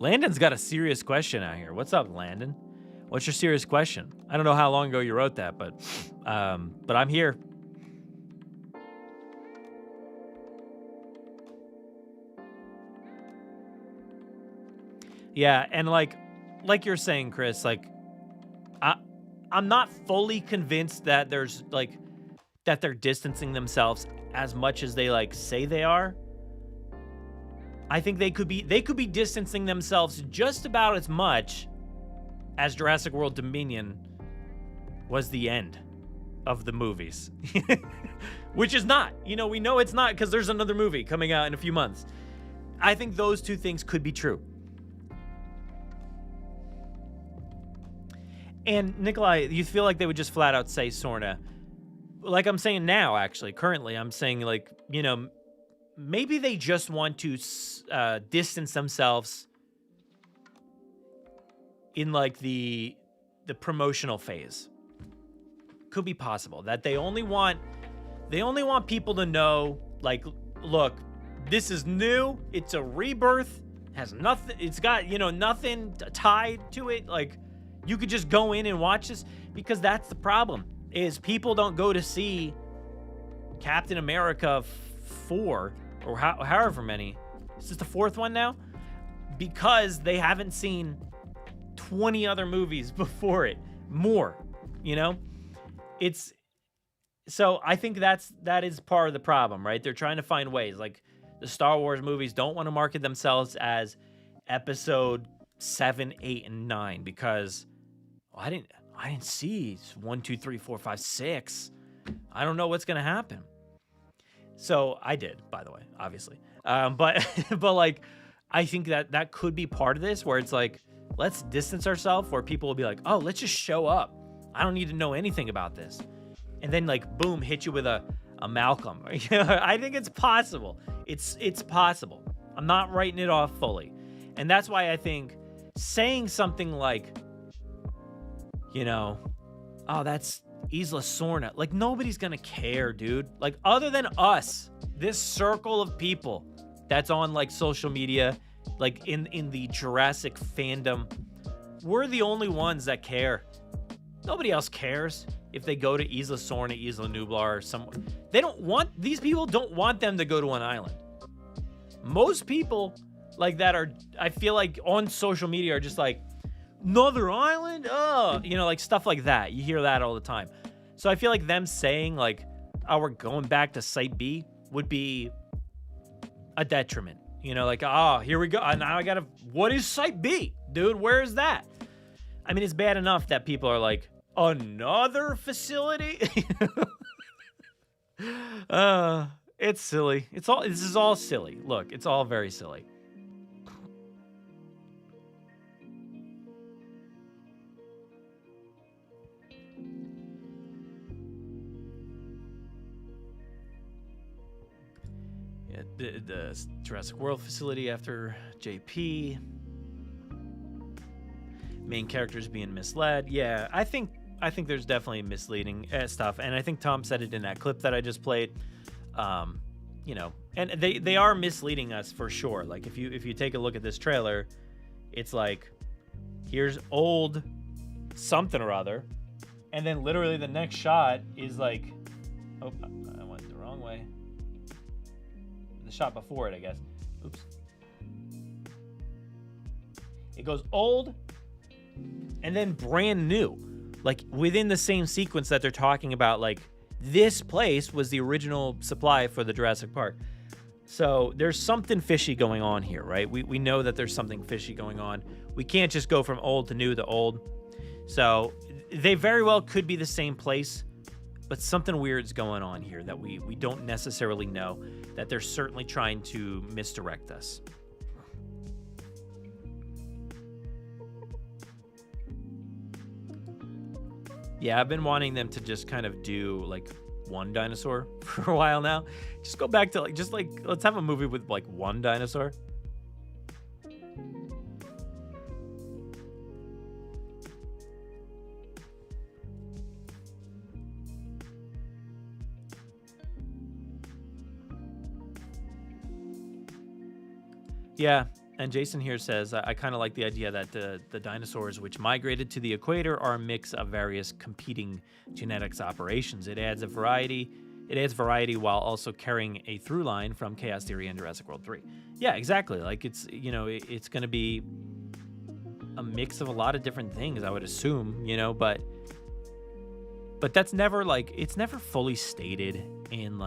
Landon's got a serious question out here. What's up, Landon? What's your serious question? I don't know how long ago you wrote that, but I'm here. Yeah, and like you're saying, Chris, like I'm not fully convinced that that they're distancing themselves as much as they say they are. I think they could be distancing themselves just about as much as Jurassic World Dominion was the end of the movies. Which is not. We know it's not because there's another movie coming out in a few months. I think those two things could be true. And Nikolai, you feel like they would just flat out say Sorna. Like I'm saying now, actually, currently, I'm saying maybe they just want to distance themselves in the promotional phase. Could be possible that they only want people to know, look, this is new. It's a rebirth. Has nothing. It's got nothing tied to it. You could just go in and watch this, because that's the problem, is people don't go to see Captain America 4 or however many. Is this the 4th one now? Because they haven't seen 20 other movies before it. More, So I think that is part of the problem, right? They're trying to find ways. the Star Wars movies don't want to market themselves as episode 7, 8, and 9 because I didn't see 1, 2, 3, 4, 5, 6. I don't know what's gonna happen. So I did, by the way, obviously. But like, I think that could be part of this, where it's like, let's distance ourselves, where people will be like, oh, let's just show up. I don't need to know anything about this, and then like, boom, hit you with a Malcolm. I think it's possible. It's possible. I'm not writing it off fully, and that's why I think saying something like, oh, that's Isla Sorna. Like, nobody's gonna care, dude. Like, other than us, this circle of people that's on like social media, like in the Jurassic fandom, we're the only ones that care. Nobody else cares if they go to Isla Sorna, Isla Nublar, or some. These people don't want them to go to an island. Most people like that are, I feel like, on social media are just like, another island? Oh, like stuff like that. You hear that all the time. So I feel like them saying like, oh, we're going back to Site B would be a detriment. Like, oh, here we go. Now I gotta, what is Site B? Dude, where is that? I mean, it's bad enough that people are like, another facility? It's silly. This is all silly. Look, it's all very silly. The Jurassic World facility after JP. Main characters being misled. Yeah, I think there's definitely misleading stuff, and I think Tom said it in that clip that I just played. And they are misleading us for sure. Like, if you take a look at this trailer, it's like, here's old something or other, and then literally the next shot is like, oh, I went the wrong way. The shot before it, I guess. Oops. It goes old and then brand new, like within the same sequence that they're talking about. Like, this place was the original supply for the Jurassic Park. So there's something fishy going on here, right? We know that there's something fishy going on. We can't just go from old to new to old. So they very well could be the same place, but something weird's going on here that we don't necessarily know, that they're certainly trying to misdirect us. Yeah, I've been wanting them to just kind of do like one dinosaur for a while now. Just go back to let's have a movie with like one dinosaur. Yeah, and Jason here says, I kind of like the idea that the dinosaurs which migrated to the equator are a mix of various competing genetics operations. It adds variety while also carrying a through line from Chaos Theory and Jurassic World 3. Yeah, exactly. Like, it's going to be a mix of a lot of different things, I would assume, but that's never it's never fully stated in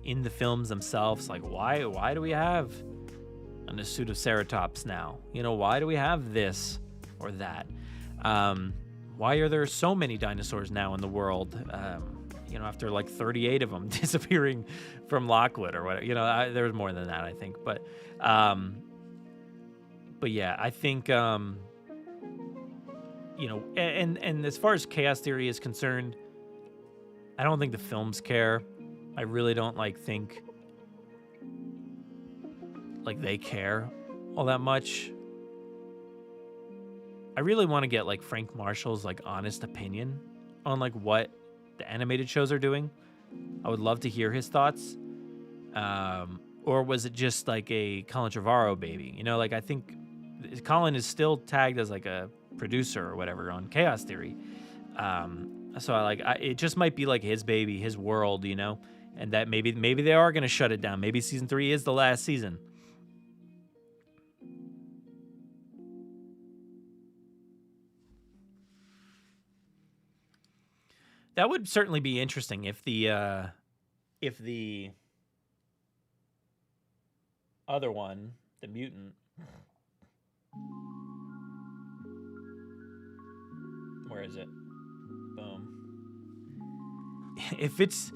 in the films themselves. Like, why do we have a Pseudoceratops now? Why do we have this or that? Why are there so many dinosaurs now in the world? After 38 of them disappearing from Lockwood or whatever. There was more than that, I think. But yeah, I think and as far as Chaos Theory is concerned, I don't think the films care. I really don't think they care all that much. I really want to get Frank Marshall's honest opinion on what the animated shows are doing. I would love to hear his thoughts. Or was it just a Colin Trevorrow baby? I think Colin is still tagged as a producer or whatever on Chaos Theory. So it just might be his baby, his world, and that maybe they are going to shut it down. Maybe season 3 is the last season. That would certainly be interesting if the other one, the mutant. Where is it? Boom. If it's,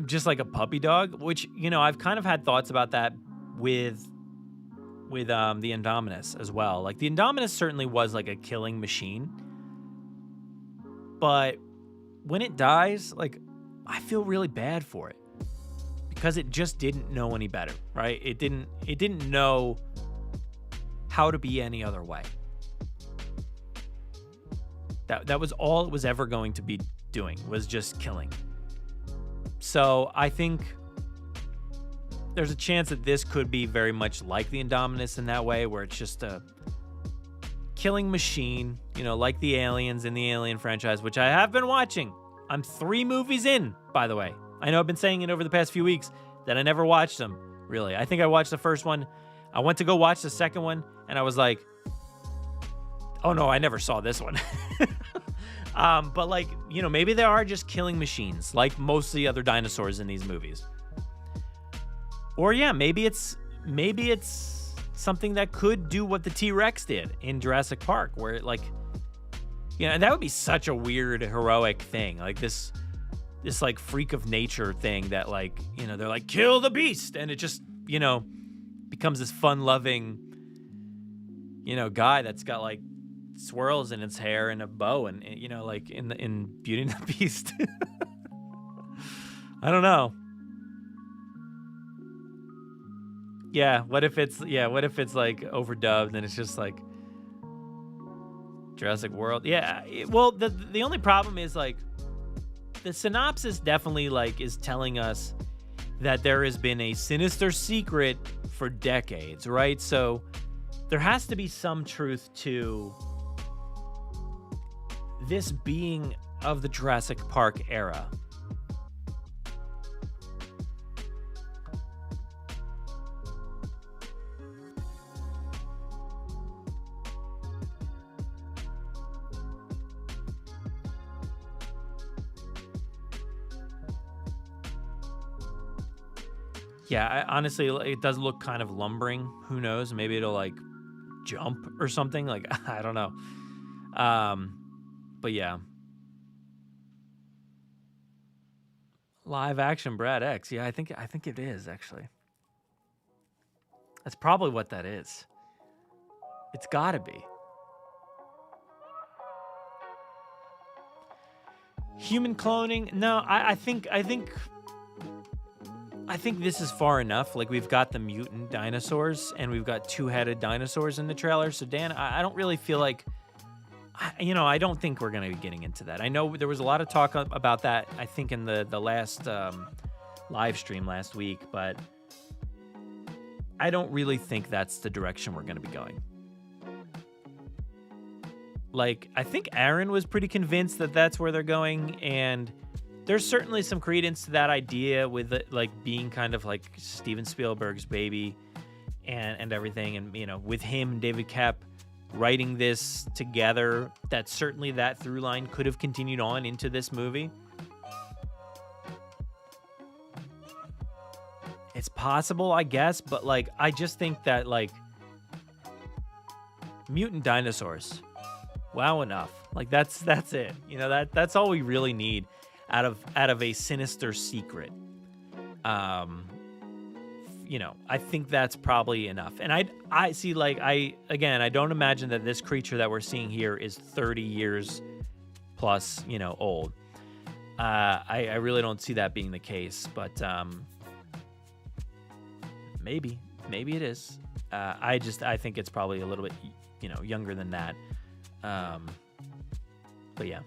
just like a puppy dog, which, I've kind of had thoughts about that with the Indominus as well. Like, the Indominus certainly was like a killing machine. But when it dies, like, I feel really bad for it. Because it just didn't know any better, right? It didn't know how to be any other way. That was all it was ever going to be doing, was just killing. So I think there's a chance that this could be very much like the Indominus in that way, where it's just a killing machine, like the aliens in the Alien franchise, which I have been watching. I'm 3 movies in, by the way. I know I've been saying it over the past few weeks that I never watched them, really. I think I watched the first one. I went to go watch the second one, and I was like, oh no, I never saw this one. But like, maybe they are just killing machines, like most of the other dinosaurs in these movies. Or yeah, maybe it's something that could do what the T-Rex did in Jurassic Park, where it like, and that would be such a weird, heroic thing. Like this like freak of nature thing that like, they're like, kill the beast. And it just, becomes this fun-loving, guy that's got like swirls in its hair and a bow and, like in Beauty and the Beast. I don't know. Yeah, what if it's like overdubbed and it's just like Jurassic World? Yeah, well, the only problem is like the synopsis definitely like is telling us that there has been a sinister secret for decades, right? So there has to be some truth to this being of the Jurassic Park era. Yeah, honestly, it does look kind of lumbering. Who knows? Maybe it'll like jump or something. Like, I don't know. But yeah. Live action Brad X. Yeah, I think it is actually. That's probably what that is. It's gotta be. Human cloning? No, I think this is far enough. Like, we've got the mutant dinosaurs and we've got 2-headed dinosaurs in the trailer. So Dan, I don't really feel like, I don't think we're going to be getting into that. I know there was a lot of talk about that, I think, in the last live stream last week, but I don't really think that's the direction we're going to be going. Like, I think Aaron was pretty convinced that that's where they're going, and there's certainly some credence to that idea with it, like, being kind of like Steven Spielberg's baby and everything. And, with him and David Koepp writing this together, that certainly that through line could have continued on into this movie. It's possible, I guess, but like, I just think that like mutant dinosaurs, wow, enough. Like that's it. That's all we really need out of a sinister secret. I think that's probably enough. And I see, like, I don't imagine that this creature that we're seeing here is 30 years plus, old. I really don't see that being the case, but maybe it is. I think it's probably a little bit, younger than that. But yeah.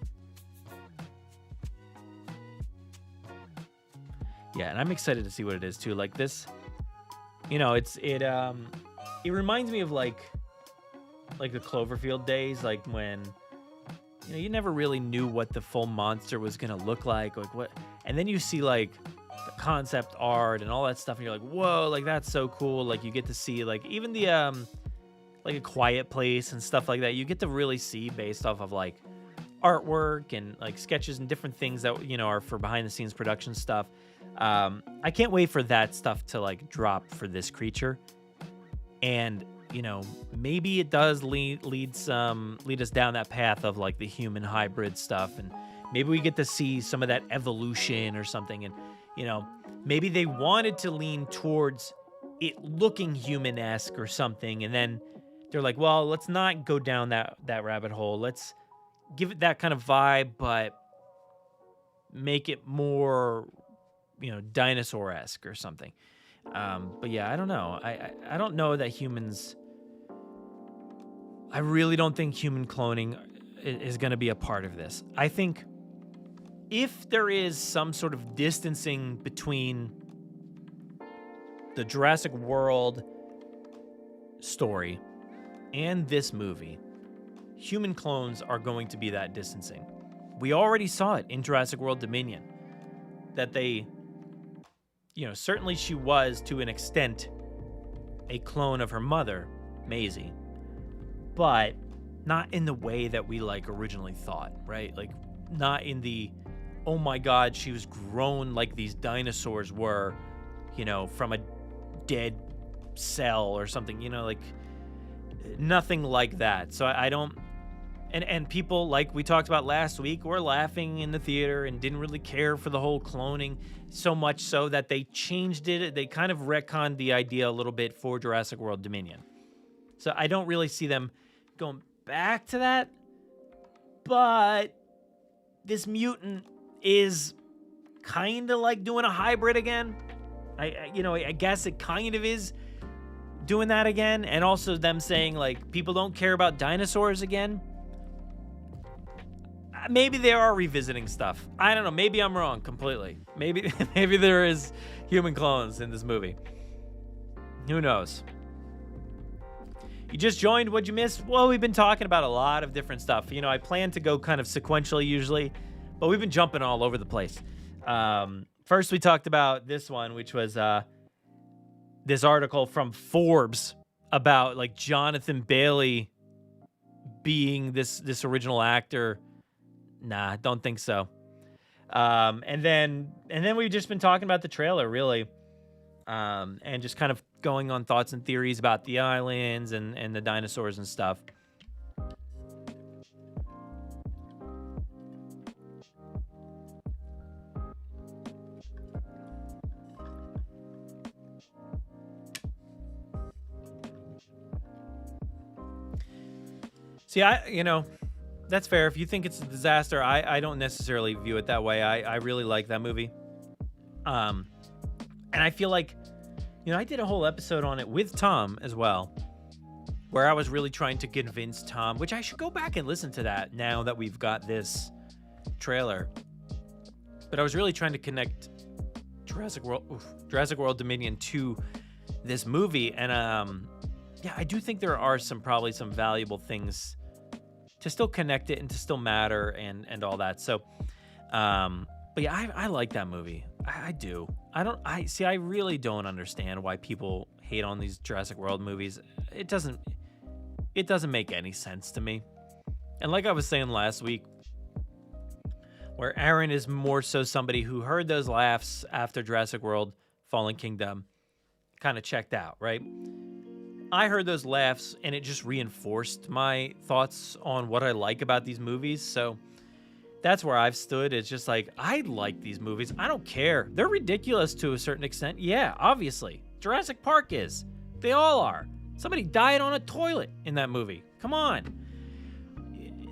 Yeah, and I'm excited to see what it is too. Like this, it reminds me of like the Cloverfield days, like when you never really knew what the full monster was gonna look like what, and then you see like the concept art and all that stuff, and you're like, whoa, like that's so cool. Like you get to see like even the like A Quiet Place and stuff like that. You get to really see based off of like artwork and like sketches and different things that are for behind the scenes production stuff. I can't wait for that stuff to like drop for this creature. And, you know, maybe it does lead us down that path of like the human hybrid stuff. And maybe we get to see some of that evolution or something. And, you know, maybe they wanted to lean towards it looking human-esque or something. And then they're like, well, let's not go down that rabbit hole. Let's give it that kind of vibe, but make it more, you know, dinosaur-esque or something. But yeah, I don't know. I don't know that humans... I really don't think human cloning is going to be a part of this. I think if there is some sort of distancing between the Jurassic World story and this movie, human clones are going to be that distancing. We already saw it in Jurassic World Dominion, that they, you know, certainly she was to an extent a clone of her mother, Maisie, but not in the way that we like originally thought, right? Like not in the, oh my God, she was grown like these dinosaurs were, you know, from a dead cell or something, you know, like nothing like that. So I don't, and people, like we talked about last week, were laughing in the theater and didn't really care for the whole cloning, so much so that they changed it. They kind of retconned the idea a little bit for Jurassic World Dominion. So I don't really see them going back to that, but this mutant is kind of like doing a hybrid again. I guess it kind of is doing that again, and also them saying like people don't care about dinosaurs again. Maybe they are revisiting stuff. I don't know. Maybe I'm wrong completely. Maybe there is human clones in this movie. Who knows? You just joined, what'd you miss? Well, we've been talking about a lot of different stuff. You know, I plan to go kind of sequentially usually, but we've been jumping all over the place. First, we talked about this one, which was this article from Forbes about like Jonathan Bailey being this original actor. Nah, don't think so. And then we've just been talking about the trailer, really. And just kind of going on thoughts and theories about the islands and the dinosaurs and stuff. See, that's fair. If you think it's a disaster, I don't necessarily view it that way. I really like that movie. And I feel like, I did a whole episode on it with Tom as well, where I was really trying to convince Tom, which I should go back and listen to that now that we've got this trailer. But I was really trying to connect Jurassic World Dominion to this movie. And I do think there are probably some valuable things to still connect it and to still matter and all that. So, but yeah, I like that movie. I do. I really don't understand why people hate on these Jurassic World movies. It doesn't make any sense to me. And like I was saying last week, where Aaron is more so somebody who heard those laughs after Jurassic World Fallen Kingdom, kind of checked out, right? I heard those laughs and it just reinforced my thoughts on what I like about these movies. So that's where I've stood. It's just like, I like these movies. I don't care. They're ridiculous to a certain extent. Yeah, obviously. Jurassic Park is. They all are. Somebody died on a toilet in that movie. Come on.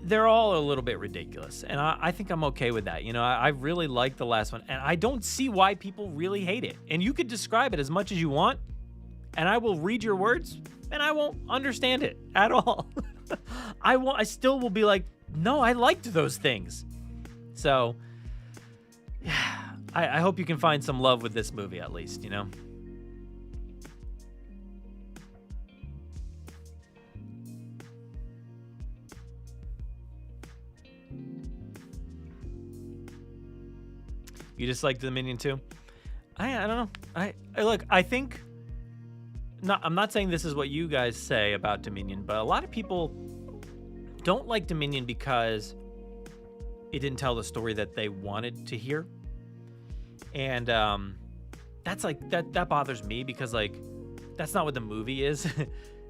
They're all a little bit ridiculous. And I think I'm okay with that. I really like the last one. And I don't see why people really hate it. And you could describe it as much as you want. And I will read your words. And I won't understand it at all. I still will be like, no, I liked those things. So, yeah, I hope you can find some love with this movie at least, You just like Dominion too? I don't know. I think... I'm not saying this is what you guys say about Dominion, but a lot of people don't like Dominion because it didn't tell the story that they wanted to hear. And that's like that bothers me because like that's not what the movie is.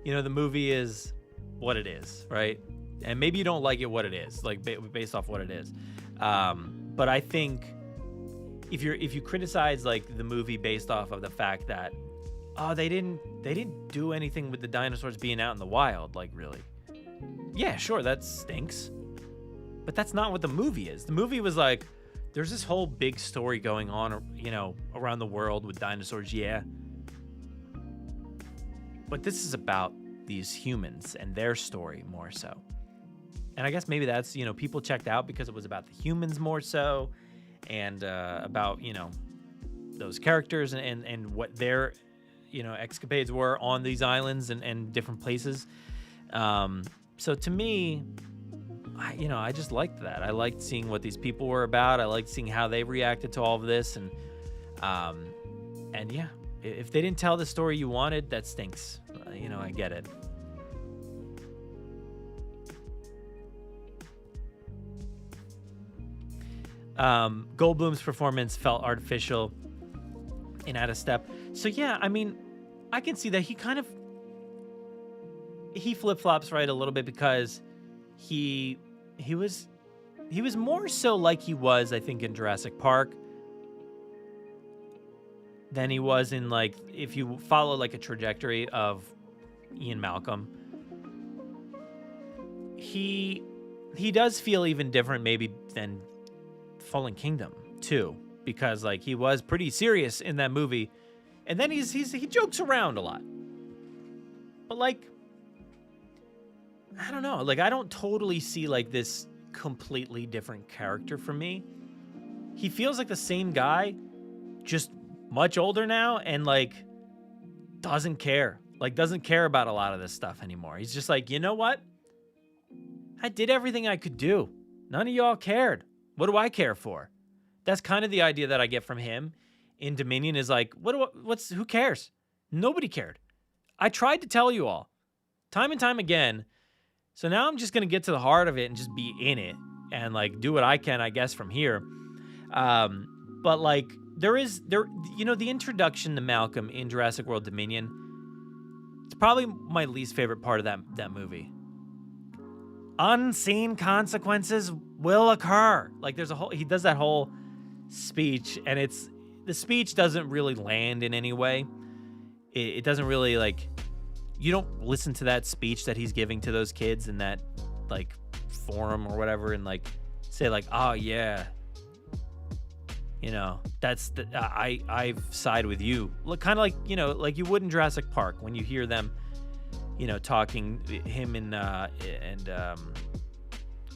The movie is what it is, right? And maybe you don't like it what it is, like based off what it is. But I think if you criticize like the movie based off of the fact that they didn't do anything with the dinosaurs being out in the wild, like really, yeah, sure, that stinks. But that's not what the movie is. The movie was like, there's this whole big story going on, around the world with dinosaurs, yeah. But this is about these humans and their story more so. And I guess maybe that's, people checked out because it was about the humans more so, and about, those characters and what their, escapades were on these islands and different places. So to me, I just liked that. I liked seeing what these people were about. I liked seeing how they reacted to all of this. And yeah, if they didn't tell the story you wanted, that stinks. I get it. Goldblum's performance felt artificial and out of step. So yeah, I mean, I can see that he flip-flops right a little bit because he was more so like he was, I think, in Jurassic Park than he was in, like, if you follow like a trajectory of Ian Malcolm. He does feel even different maybe than Fallen Kingdom too, because like he was pretty serious in that movie, and then he jokes around a lot. But like, I don't know, like I don't totally see like this completely different character for me. He feels like the same guy, just much older now, and like doesn't care about a lot of this stuff anymore. He's just like, you know what? I did everything I could do. None of y'all cared. What do I care for? That's kind of the idea that I get from him in Dominion, is like, who cares? Nobody cared. I tried to tell you all time and time again. So now I'm just going to get to the heart of it and just be in it and like do what I can, I guess, from here. But like the introduction to Malcolm in Jurassic World Dominion, it's probably my least favorite part of that movie. Unseen consequences will occur. Like he does that whole speech, and the speech doesn't really land in any way. It doesn't really, like, you don't listen to that speech that he's giving to those kids in that like forum or whatever and like say like, oh yeah, that's I've side with you. Look, kind of like, like you would in Jurassic Park when you hear them, talking, him and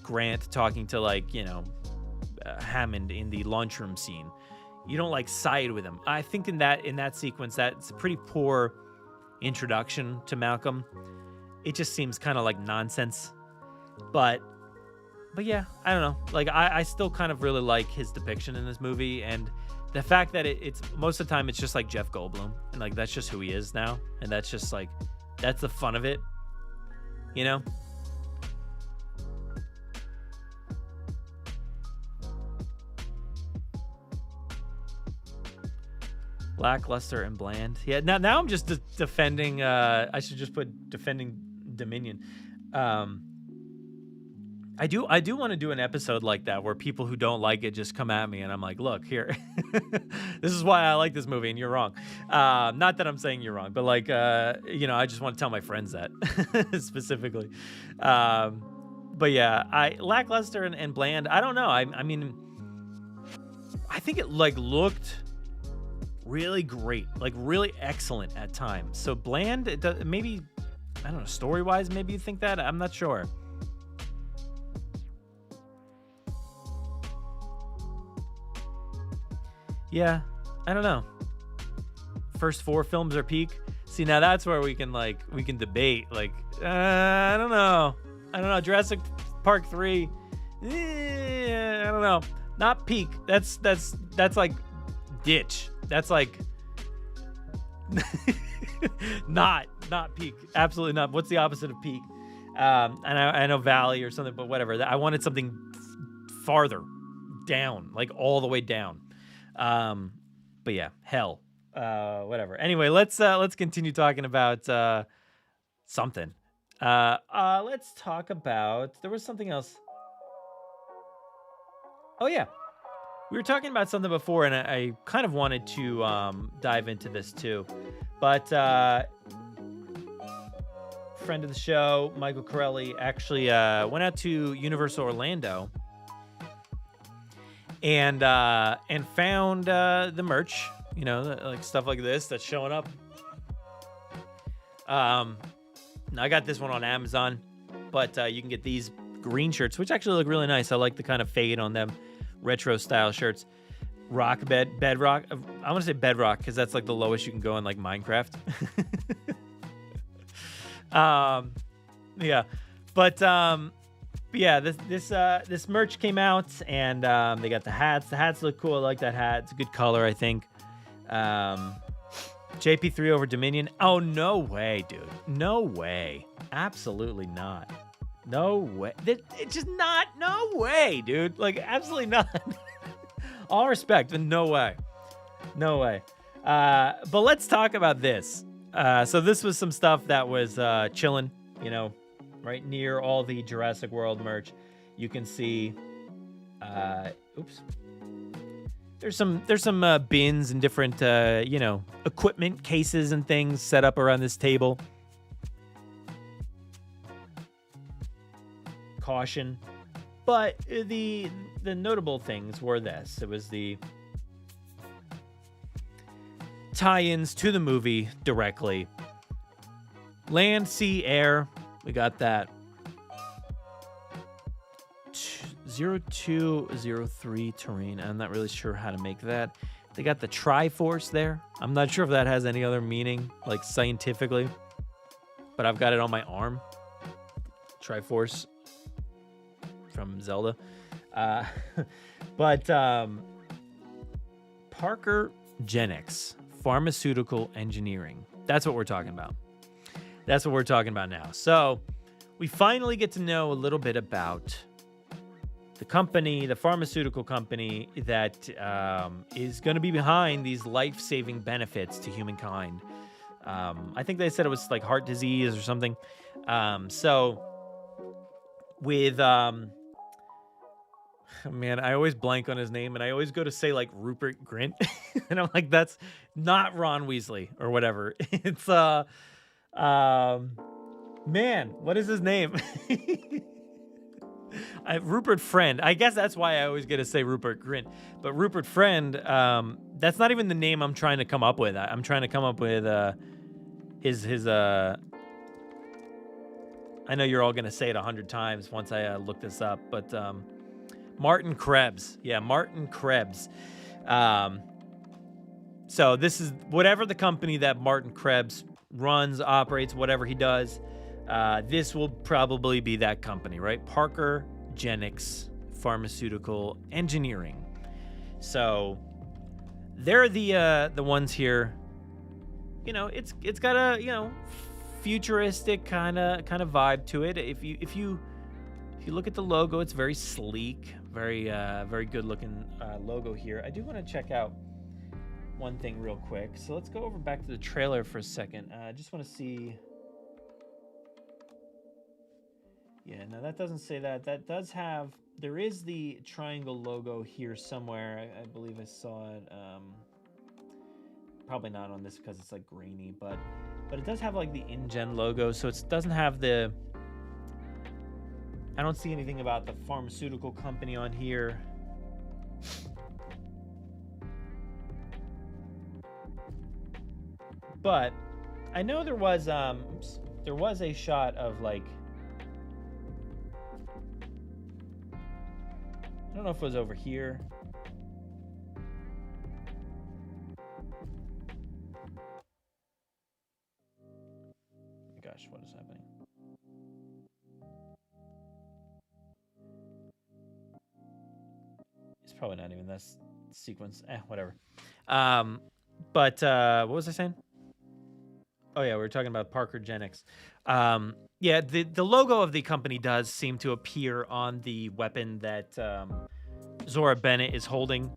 Grant talking to like, Hammond in the lunchroom scene. You don't like side with him. I think in that sequence, that's a pretty poor introduction to Malcolm. It just seems kind of like nonsense. But yeah, I don't know. Like I still kind of really like his depiction in this movie, and the fact that it's most of the time it's just like Jeff Goldblum, and like that's just who he is now, and that's just like, that's the fun of it, Lackluster and bland. Yeah, now I'm just defending. I should just put defending Dominion. I do want to do an episode like that where people who don't like it just come at me, and I'm like, look here, this is why I like this movie, and you're wrong. Not that I'm saying you're wrong, but like, I just want to tell my friends that specifically. But yeah, lackluster and bland. I don't know. I mean, I think it like looked really great, like really excellent at times. So bland, maybe, I don't know, story-wise, maybe you think that. I'm not sure. Yeah, I don't know. First 4 films are peak. See, now that's where we can debate. Like, I don't know. Jurassic Park 3. I don't know. Not peak. That's like ditch. That's like not peak. Absolutely not. What's the opposite of peak? And I know valley or something, but whatever. I wanted something farther down, like all the way down. But yeah, hell. Whatever. Anyway, let's continue talking about something. Let's talk about, there was something else. Oh yeah. We were talking about something before, and I kind of wanted to dive into this too. But friend of the show, Michael Corelli, actually went out to Universal Orlando and found the merch, like stuff like this that's showing up. I got this one on Amazon, but you can get these green shirts, which actually look really nice. I like the kind of fade on them, retro style shirts. Bedrock. I want to say Bedrock because that's like the lowest you can go in like Minecraft. Yeah, but yeah, this merch came out, and they got the hats. The hats look cool. I like that hat. It's a good color, I think. JP3 over Dominion. Oh, no way, dude. No way. Absolutely not. No way. It's just not. No way, dude. Like, absolutely not. All respect, but no way. No way. But let's talk about this. So this was some stuff that was chilling, right near all the Jurassic World merch. You can see, oops. There's some bins and different, equipment cases and things set up around this table. Caution. But the notable things were this. It was the tie-ins to the movie directly. Land, sea, air. We got that. 0203 terrain. I'm not really sure how to make that. They got the Triforce there. I'm not sure if that has any other meaning, like scientifically. But I've got it on my arm. Triforce from Zelda. But Parker Genix, pharmaceutical engineering. That's what we're talking about. That's what we're talking about now. So we finally get to know a little bit about the company, the pharmaceutical company that is going to be behind these life-saving benefits to humankind. I think they said it was like heart disease or something. So with, man, I always blank on his name, and I always go to say like Rupert Grint, and I'm like, that's not Ron Weasley or whatever. It's man, what is his name? Rupert Friend. I guess that's why I always get to say Rupert Grint. But Rupert Friend, that's not even the name I'm trying to come up with. I'm trying to come up with his I know you're all gonna say it 100 times once I look this up, but Martin Krebs. Yeah, Martin Krebs. So this is whatever the company that Martin Krebs runs, operates, whatever he does. This will probably be that company, right? Parker Genix Pharmaceutical Engineering. So they're the ones here. It's got a futuristic kind of vibe to it. If you look at the logo, it's very sleek, very good looking logo here. I do want to check out one thing real quick. So let's go over back to the trailer for a second. I just want to see. Yeah, no, that doesn't say that. That does have, there is the triangle logo here somewhere. I believe I saw it. Probably not on this because it's like grainy, but it does have like the InGen logo. So it doesn't have the, I don't see anything about the pharmaceutical company on here. But I know there was a shot of like, I don't know if it was over here. Oh my gosh, what is happening? It's probably not even this sequence. Whatever. But what was I saying? Oh yeah, we were talking about Parker Genix. Yeah, the logo of the company does seem to appear on the weapon that Zora Bennett is holding.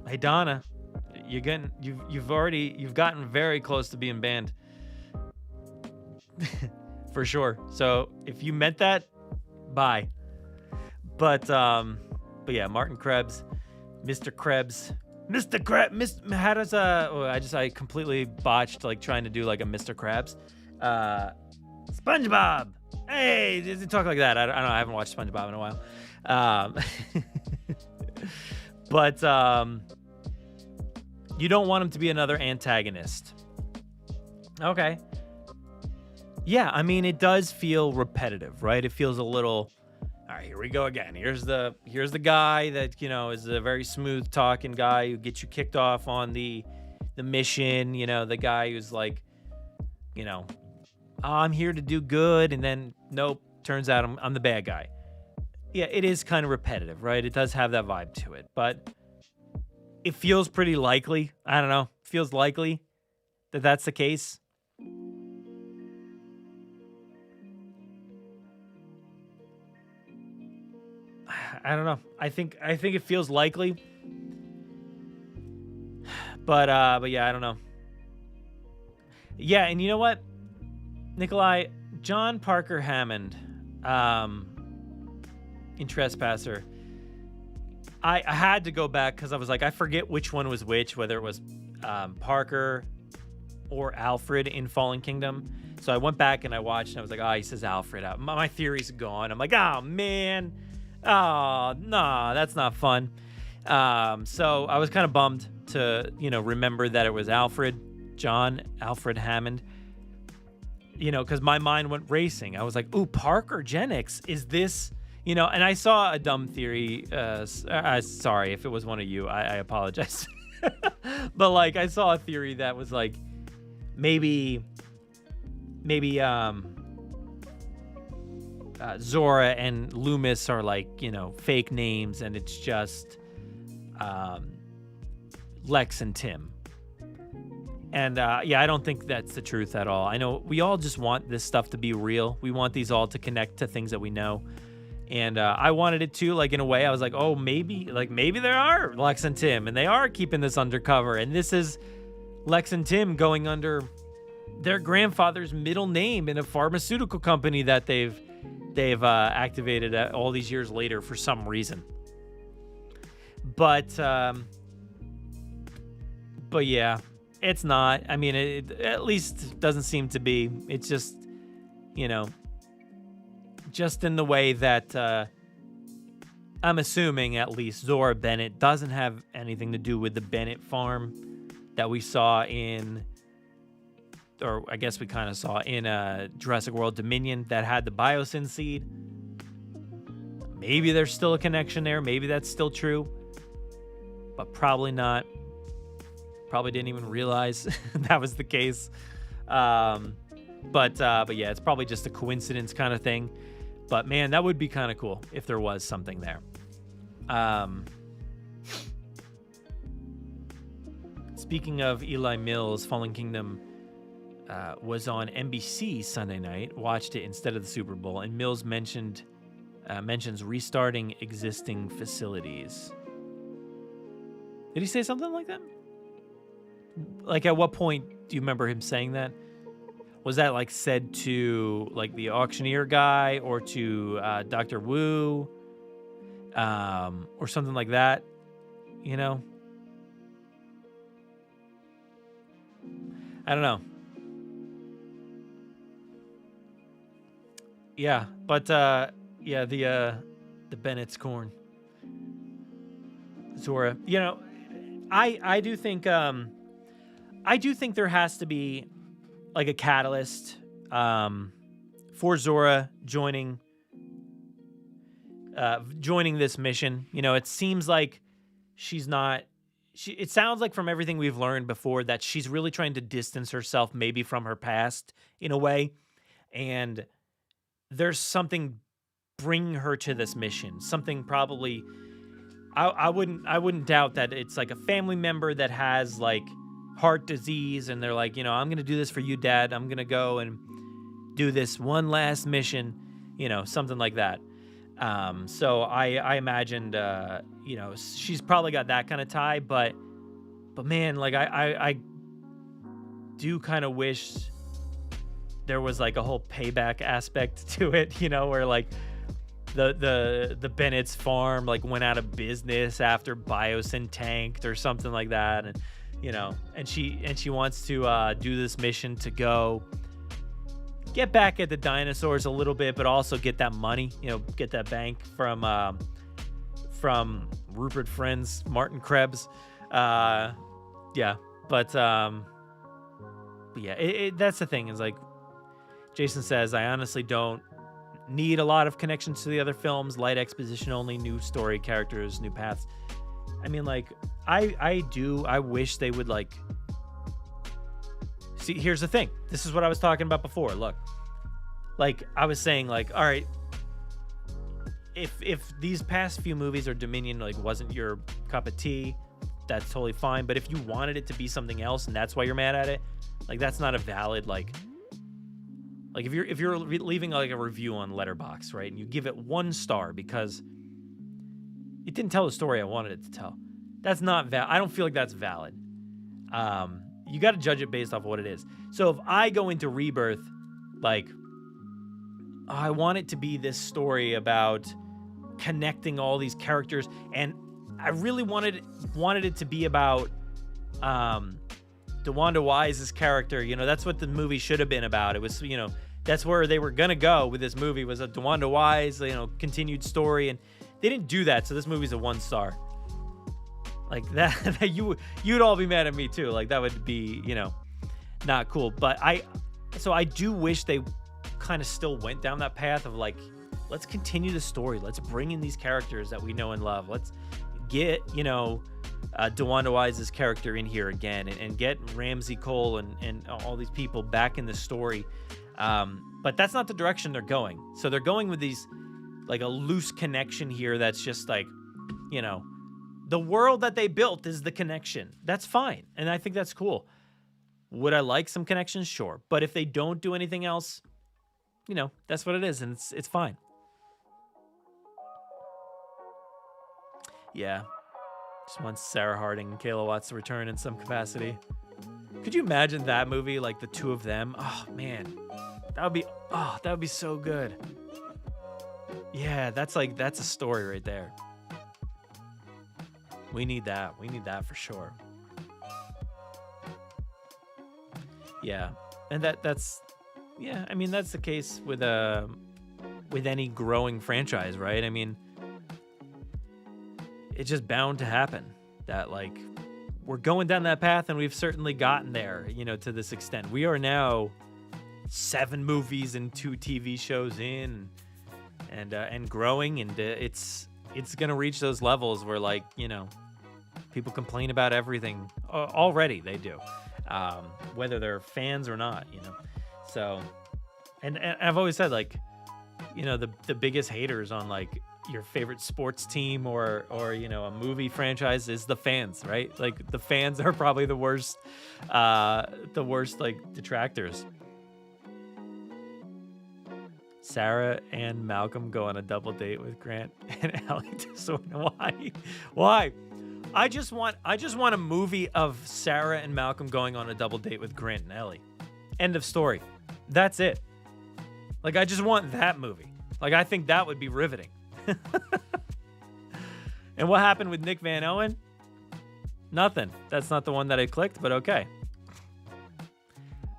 Hey Donna, you've gotten very close to being banned. For sure. So if you meant that, bye. But yeah, Martin Krebs, Mr. Krebs, how does I completely botched like trying to do like a Mr. Krabs. SpongeBob. Hey, does it talk like that? I don't know. I haven't watched SpongeBob in a while. But you don't want him to be another antagonist. Okay. Yeah, I mean, it does feel repetitive, right? It feels a little, all right, here we go again. Here's the guy that, is a very smooth talking guy who gets you kicked off on the mission, the guy who's like, I'm here to do good, and then nope, turns out I'm the bad guy. Yeah, it is kind of repetitive, right? It does have that vibe to it, but it feels pretty likely. I don't know. Feels likely that that's the case. I don't know. I think it feels likely. But yeah, I don't know. Yeah, and you know what? Nikolai, John Parker Hammond, in Trespasser, I had to go back because I was like, I forget which one was which, whether it was Parker or Alfred in Fallen Kingdom. So I went back and I watched, and I was like, he says Alfred. My theory's gone. I'm like, oh, man. Oh, no, that's not fun. So I was kind of bummed to, remember that it was Alfred Hammond. Because my mind went racing. I was like, ooh, Parker Genix, is this, and I saw a dumb theory. Sorry if it was one of you, I apologize. But like, I saw a theory that was like, maybe Zora and Loomis are like, fake names, and it's just Lex and Tim. And yeah, I don't think that's the truth at all. I know we all just want this stuff to be real. We want these all to connect to things that we know. And I wanted it to, like, in a way, I was like, oh, maybe there are Lex and Tim, and they are keeping this undercover. And this is Lex and Tim going under their grandfather's middle name in a pharmaceutical company that they've activated all these years later for some reason. But yeah, it's not. I mean, it at least doesn't seem to be. It's just, just in the way that I'm assuming at least Zora Bennett doesn't have anything to do with the Bennett farm that we saw or I guess we kind of saw in Jurassic World Dominion that had the biosyn seed. Maybe there's still a connection there. Maybe that's still true, but probably not. Probably didn't even realize that was the case. But yeah, it's probably just a coincidence kind of thing. But man, that would be kind of cool if there was something there. Speaking of Eli Mills, Fallen Kingdom was on NBC Sunday night. Watched it instead of the Super Bowl, and Mills mentions restarting existing facilities. Did he say something like that? Like, at what point do you remember him saying that? Was that like said to like the auctioneer guy or to Dr. Wu, or something like that? I don't know. Yeah, but yeah, the Bennett's corn, Zora. I do think there has to be like a catalyst for Zora joining this mission. It seems like it sounds like from everything we've learned before that she's really trying to distance herself maybe from her past in a way, and there's something bringing her to this mission. Something probably, I wouldn't doubt that it's like a family member that has like heart disease, and they're like, I'm going to do this for you, Dad. I'm going to go and do this one last mission, something like that. So I imagined, she's probably got that kind of tie, but man, like I do kind of wish there was like a whole payback aspect to it, where like the Bennett's farm like went out of business after Biosyn tanked or something like that, and and she wants to do this mission to go get back at the dinosaurs a little bit, but also get that money, get that bank from Rupert Friend's Martin Krebs. But yeah, that's the thing, is like Jason says, I honestly don't need a lot of connections to the other films, light exposition only, new story, characters, new paths. I mean, like, I wish they would, like, see, here's the thing. This is what I was talking about before. Look, like I was saying, like, all right, if these past few movies or Dominion, like, wasn't your cup of tea, that's totally fine. But if you wanted it to be something else and that's why you're mad at it, like, that's not a valid, like if you're leaving like a review on Letterboxd, right, and you give it 1 star because it didn't tell the story I wanted it to tell, that's not I don't feel like that's valid. You got to judge it based off of what it is. So if I go into Rebirth, like, I want it to be this story about connecting all these characters, and I really wanted it to be about DeWanda Wise's character. That's what the movie should have been about. It was, that's where they were gonna go with this movie, was a DeWanda Wise, continued story, and they didn't do that. So this movie's a 1 star. Like that, you'd all be mad at me too. Like, that would be, not cool. But I do wish they kind of still went down that path of like, let's continue the story. Let's bring in these characters that we know and love. Let's get, DeWanda Wise's character in here again, and get Ramsey Cole and all these people back in the story. But that's not the direction they're going. So they're going with these, like, a loose connection here that's just like, the world that they built is the connection. That's fine. And I think that's cool. Would I like some connections? Sure. But if they don't do anything else, that's what it is. And it's fine. Yeah. Just wants Sarah Harding and Kayla Watts to return in some capacity. Could you imagine that movie, like the two of them? Oh, man. That would be so good. Yeah, that's a story right there. We need that. We need that for sure. Yeah. And that's I mean, that's the case with any growing franchise, right? I mean, it's just bound to happen that, like, we're going down that path, and we've certainly gotten there, to this extent. We are now 7 movies and 2 TV shows in, and growing, and it's gonna reach those levels where, like, people complain about everything. Already they do, whether they're fans or not, So, and I've always said, like, the biggest haters on, like, your favorite sports team or a movie franchise is the fans, right? Like, the fans are probably the worst like detractors. Sarah and Malcolm go on a double date with Grant and Ellie. Why? I just want a movie of Sarah and Malcolm going on a double date with Grant and Ellie. End of story. That's it. Like, I just want that movie. Like, I think that would be riveting. And what happened with Nick Van Owen? Nothing. That's not the one that I clicked, but okay.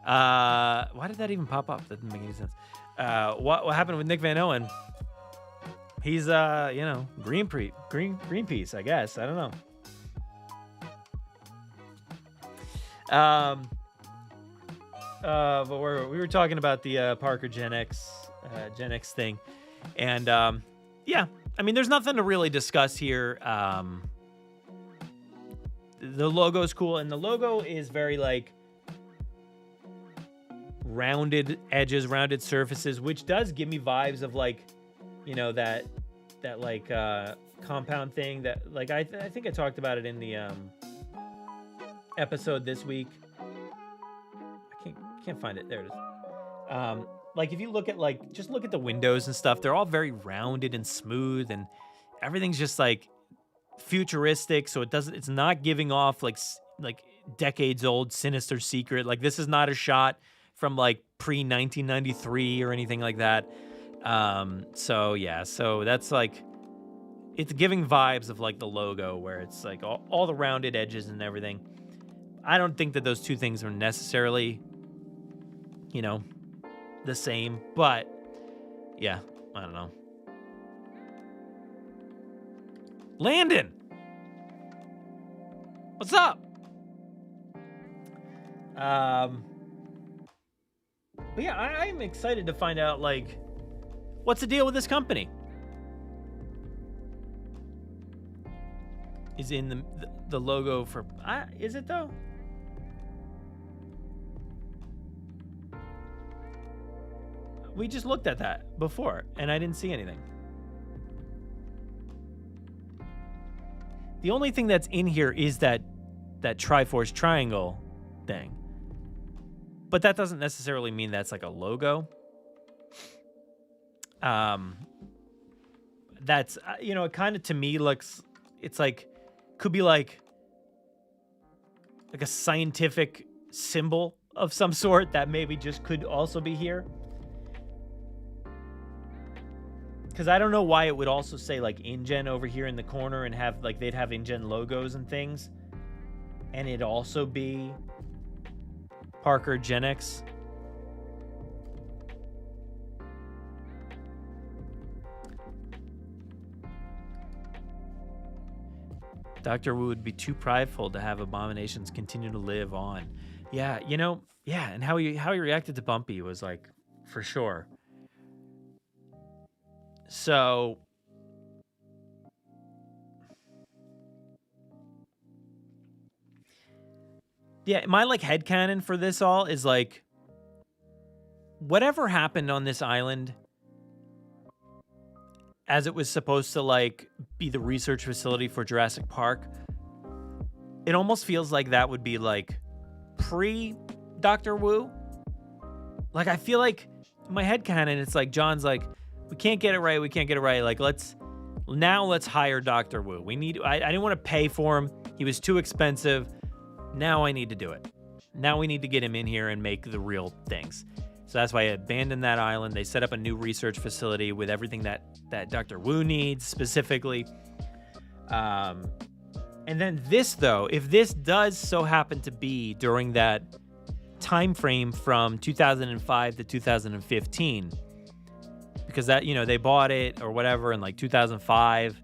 Why did that even pop up? That didn't make any sense. What happened with Nick Van Owen? He's Greenpeace, I guess. I don't know. But we were talking about the Parker Gen X thing, and yeah, I mean, there's nothing to really discuss here. The logo is cool, and the logo is very, like, rounded edges, rounded surfaces, which does give me vibes of, like, that like compound thing that, like, I think I talked about it in the episode this week. I can't find it. There it is. Like, if you look at, like, just look at the windows and stuff, they're all very rounded and smooth, and everything's just, like, futuristic, so it's not giving off, like decades-old sinister secret. Like, this is not a shot from, like, pre-1993 or anything like that. So that's, like, it's giving vibes of, like, the logo, where it's, like, all the rounded edges and everything. I don't think that those two things are necessarily, the same, but yeah, I don't know. Landon, what's up? But yeah, I'm excited to find out, like, what's the deal with this company? Is in the logo for, is it though? We just looked at that before, and I didn't see anything. The only thing that's in here is that Triforce triangle thing. But that doesn't necessarily mean that's like a logo. That's, it kind of, to me, looks, it's like, could be like a scientific symbol of some sort that maybe just could also be here. Because I don't know why it would also say, like, InGen over here in the corner and have, like, they'd have InGen logos and things. And it'd also be Parker Gen X. Dr. Wu would be too prideful to have abominations continue to live on. Yeah, and how he reacted to Bumpy was, like, for sure. So, yeah, my, like, headcanon for this all is, like, whatever happened on this island, as it was supposed to, like, be the research facility for Jurassic Park, it almost feels like that would be, like, pre-Dr. Wu. Like, I feel like, in my headcanon, it's like, John's like, we can't get it right. Like, let's hire Dr. Wu. I didn't want to pay for him. He was too expensive. Now I need to do it. Now we need to get him in here and make the real things. So that's why I abandoned that island. They set up a new research facility with everything that Dr. Wu needs specifically. And then this, though, if this does so happen to be during that time frame from 2005 to 2015, because that, they bought it or whatever in, like, 2005.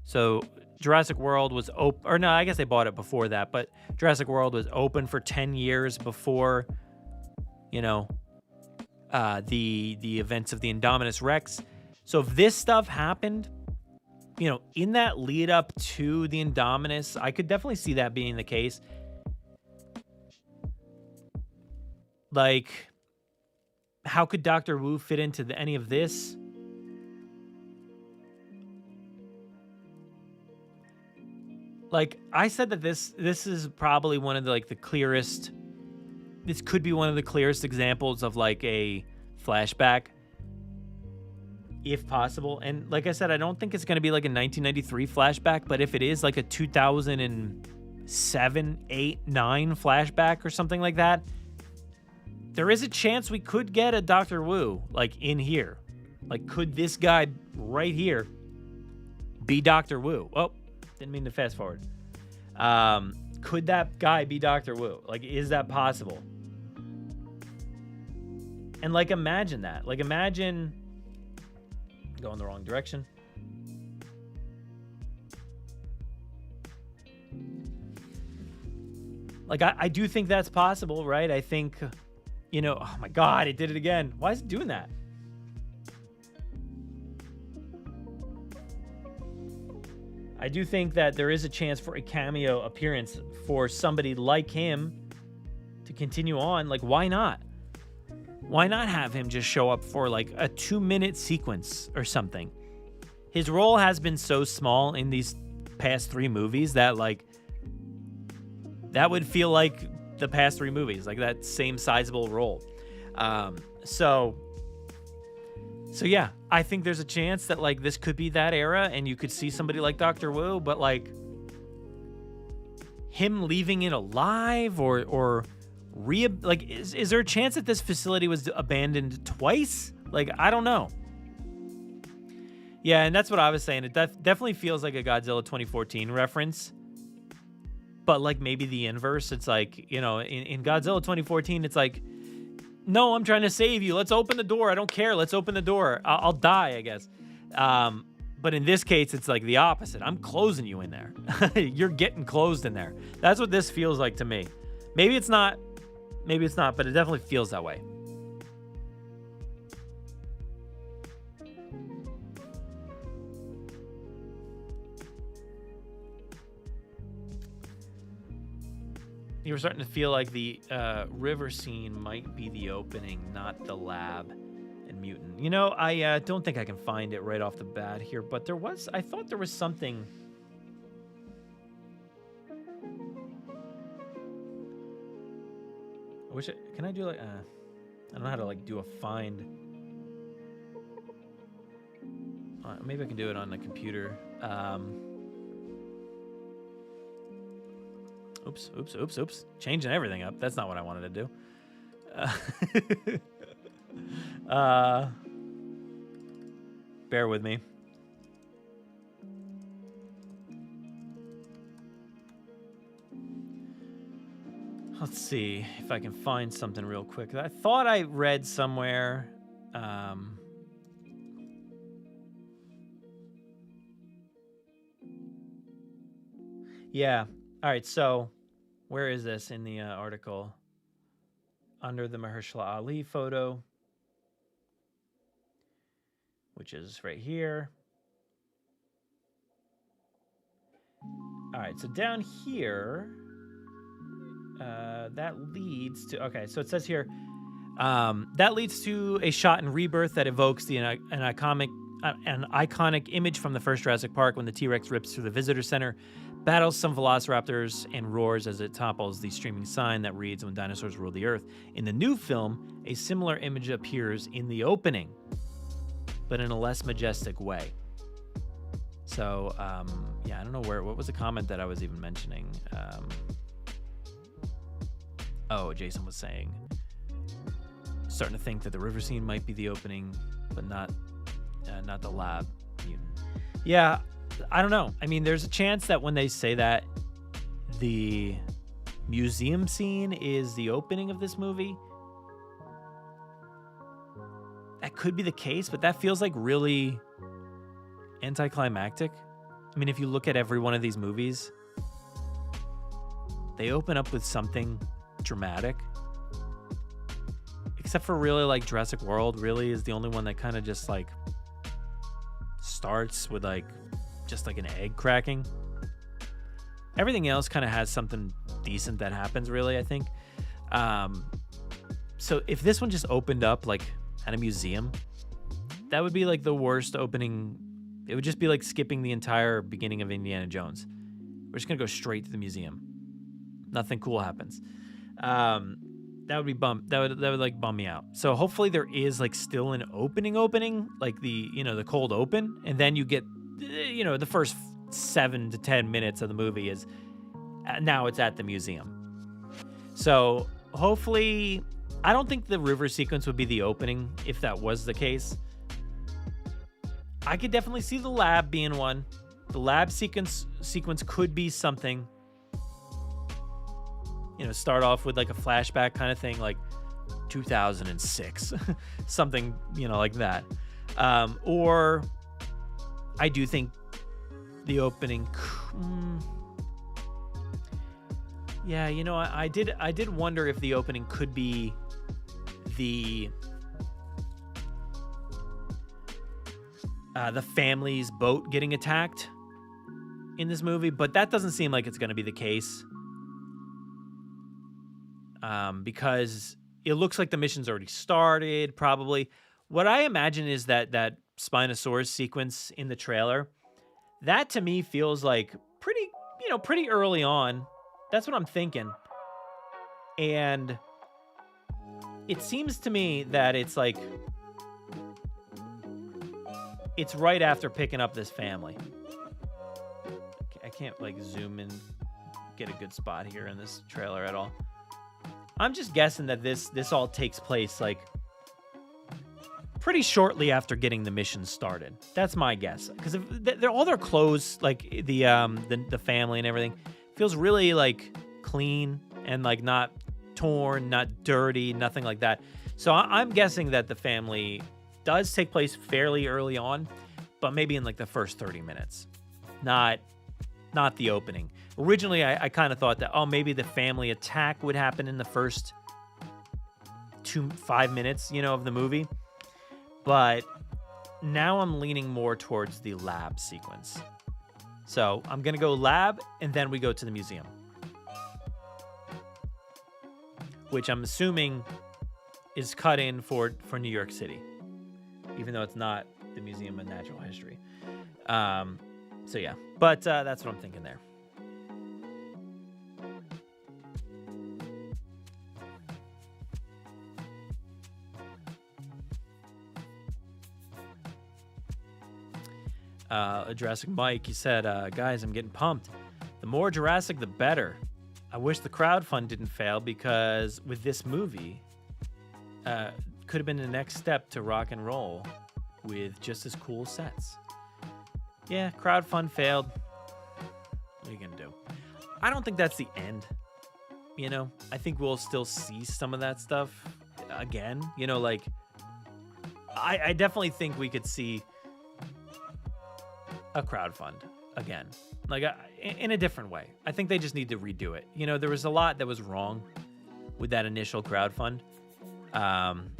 So Jurassic World was open, or no, I guess they bought it before that, but Jurassic World was open for 10 years before, the events of the Indominus Rex. So if this stuff happened, in that lead up to the Indominus, I could definitely see that being the case. Like, how could Dr. Wu fit into any of this? Like, I said that this is probably one of the, like, the clearest. This could be one of the clearest examples of, like, a flashback, if possible. And like I said, I don't think it's going to be like a 1993 flashback, but if it is like a 2007, 8, 9 flashback or something like that, there is a chance we could get a Dr. Wu, like, in here. Like, could this guy right here be Dr. Wu? Oh, didn't mean to fast forward. Could that guy be Dr. Wu? Like, is that possible? And, like, imagine that. Like, imagine going the wrong direction. Like, I do think that's possible, right? I think, oh my God, it did it again. Why is it doing that? I do think that there is a chance for a cameo appearance for somebody like him to continue on. Like, why not? Why not have him just show up for, like, a 2-minute sequence or something? His role has been so small in these past 3 movies that, like, that would feel like the past 3 movies, like that same sizable role. So So yeah, I think there's a chance that like this could be that era and you could see somebody like Dr. Wu, but like him leaving it alive or is there a chance that this facility was abandoned twice? Like, I don't know. Yeah, and that's what I was saying. It definitely feels like a Godzilla 2014 reference. But like maybe the inverse. It's like, you know, in Godzilla 2014, it's like, no, I'm trying to save you. Let's open the door. I don't care. Let's open the door. I'll die, I guess. But in this case, it's like the opposite. I'm closing you in there. You're getting closed in there. That's what this feels like to me. Maybe it's not. Maybe it's not, but it definitely feels that way. You were starting to feel like the river scene might be the opening, not the lab and mutant. You know, I don't think I can find it right off the bat here, but I thought there was something. Can I do like, I don't know how to like do a find. Maybe I can do it on the computer. Oops. Changing everything up. That's not what I wanted to do. Bear with me. Let's see if I can find something real quick. I thought I read somewhere. Yeah. All right. So where is this in the article? Under the Mahershala Ali photo, which is right here. All right. So down here, that leads to, okay, so it says here, that leads to a shot in Rebirth that evokes an iconic image from the first Jurassic Park when the T-Rex rips through the visitor center, battles some velociraptors, and roars as it topples the streaming sign that reads "When Dinosaurs Ruled the Earth." In the new film, a similar image appears in the opening, but in a less majestic way. So, yeah, I don't know what was the comment that I was even mentioning? Jason was saying, starting to think that the river scene might be the opening, but not the lab. Yeah, I don't know. I mean, there's a chance that when they say that the museum scene is the opening of this movie, that could be the case, but that feels like really anticlimactic. I mean, if you look at every one of these movies, they open up with something dramatic, except for really like Jurassic World really is the only one that kind of just like starts with like just like an egg cracking. Everything else kind of has something decent that happens, really, I think. So if this one just opened up like at a museum, that would be like the worst opening. It would just be like skipping the entire beginning of Indiana Jones. We're just gonna go straight to the museum. Nothing cool happens. That would be that would like bum me out. So hopefully there is like still an opening, like the cold open, and then you get the first 7 to 10 minutes of the movie is now it's at the museum. So hopefully, I don't think the river sequence would be the opening if that was the case. I could definitely see the lab being one. The lab sequence could be something. Start off with like a flashback kind of thing, like 2006, something, like that. Or I do think the opening, yeah, I did wonder if the opening could be the family's boat getting attacked in this movie, but that doesn't seem like it's going to be the case. Because it looks like the mission's already started, probably. What I imagine is that Spinosaurus sequence in the trailer, that to me feels like pretty early on. That's what I'm thinking. And it seems to me that it's like it's right after picking up this family. I can't like zoom in, get a good spot here in this trailer at all. I'm just guessing that this all takes place like pretty shortly after getting the mission started. That's my guess, because they're all their clothes, like the family and everything, feels really like clean and like not torn, not dirty, nothing like that. So I'm guessing that the family does take place fairly early on, but maybe in like the first 30 minutes, not the opening. Originally, I kind of thought that, oh, maybe the family attack would happen in the first 5 minutes, of the movie. But now I'm leaning more towards the lab sequence. So I'm going to go lab, and then we go to the museum, which I'm assuming is cut in for New York City, even though it's not the Museum of Natural History. So yeah, but that's what I'm thinking there. Jurassic Mike, he said, guys, I'm getting pumped. The more Jurassic, the better. I wish the crowdfund didn't fail, because with this movie, could have been the next step to rock and roll with just as cool sets. Yeah, crowdfund failed. What are you gonna do? I don't think that's the end. I think we'll still see some of that stuff again. Like I definitely think we could see a crowdfund again, like in a different way. I think they just need to redo it. There was a lot that was wrong with that initial crowdfund.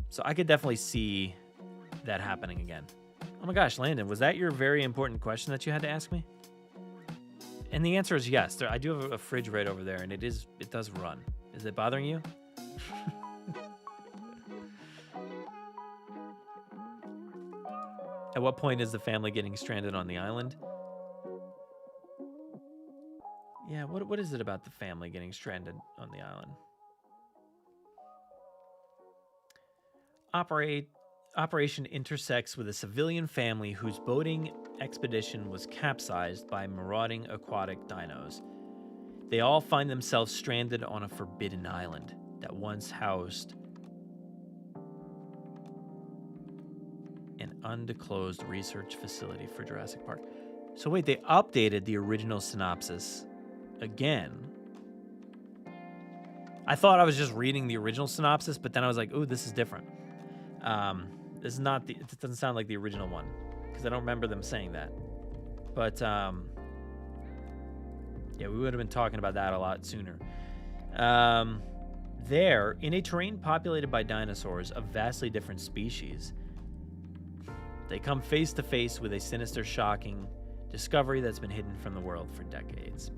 So I could definitely see that happening again. Oh my gosh, Landon, was that your very important question that you had to ask me? And the answer is yes. I do have a fridge right over there, and it does run. Is it bothering you? At what point is the family getting stranded on the island? Yeah, what is it about the family getting stranded on the island? Operation intersects with a civilian family whose boating expedition was capsized by marauding aquatic dinos. They all find themselves stranded on a forbidden island that once housed an undisclosed research facility for Jurassic Park. So wait, they updated the original synopsis again. I thought I was just reading the original synopsis, but then I was like, ooh, this is different. This is not it doesn't sound like the original one, because I don't remember them saying that. But yeah, we would have been talking about that a lot sooner. There, in a terrain populated by dinosaurs of vastly different species, they come face to face with a sinister, shocking discovery that's been hidden from the world for decades.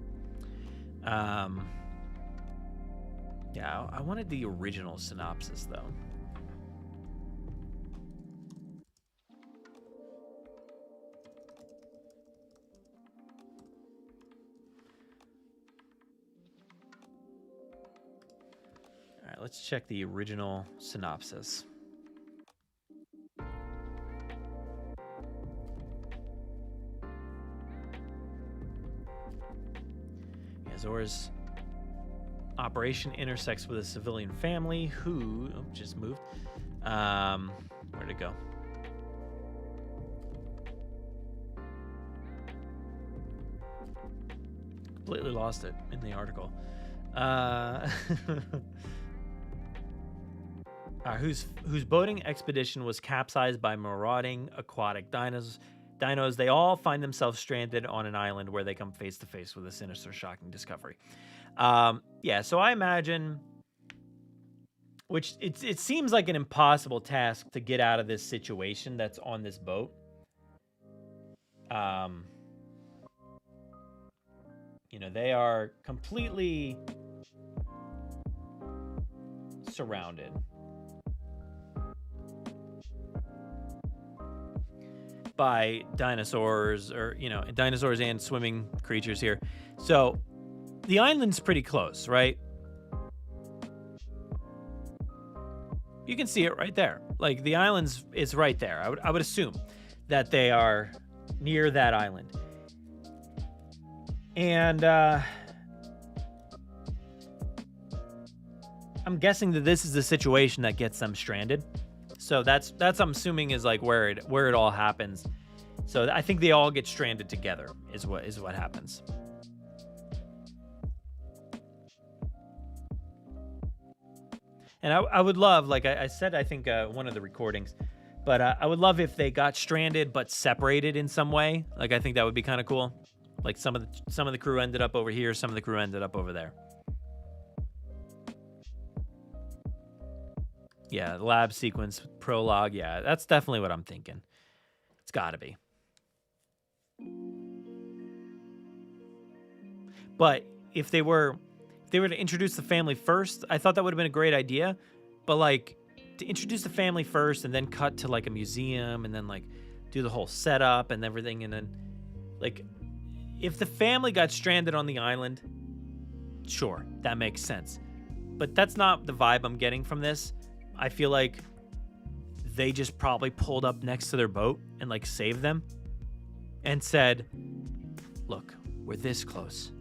Yeah, I wanted the original synopsis, though. All right, let's check the original synopsis. Zora's operation intersects with a civilian family who just moved. Where'd it go? Completely lost it in the article. Whose boating expedition was capsized by marauding aquatic dinos. They all find themselves stranded on an island where they come face to face with a sinister, shocking discovery. Yeah, so I imagine, which it seems like an impossible task to get out of this situation that's on this boat. They are completely surrounded by dinosaurs, or dinosaurs and swimming creatures here. So the island's pretty close, right? You can see it right there. Like the island's is right there. I would assume that they are near that island. And I'm guessing that this is the situation that gets them stranded. So that's I'm assuming is like where it all happens. So I think they all get stranded together is what happens. And I would love, like I said, I think one of the recordings, but I would love if they got stranded but separated in some way. Like I think that would be kind of cool. Like some of the crew ended up over here, some of the crew ended up over there. Yeah, lab sequence, prologue. Yeah, that's definitely what I'm thinking. It's got to be. But if they were to introduce the family first, I thought that would have been a great idea. But like to introduce the family first and then cut to like a museum and then like do the whole setup and everything, and then like if the family got stranded on the island, sure, that makes sense. But that's not the vibe I'm getting from this. I feel like they just probably pulled up next to their boat and like saved them and said, look, we're this close.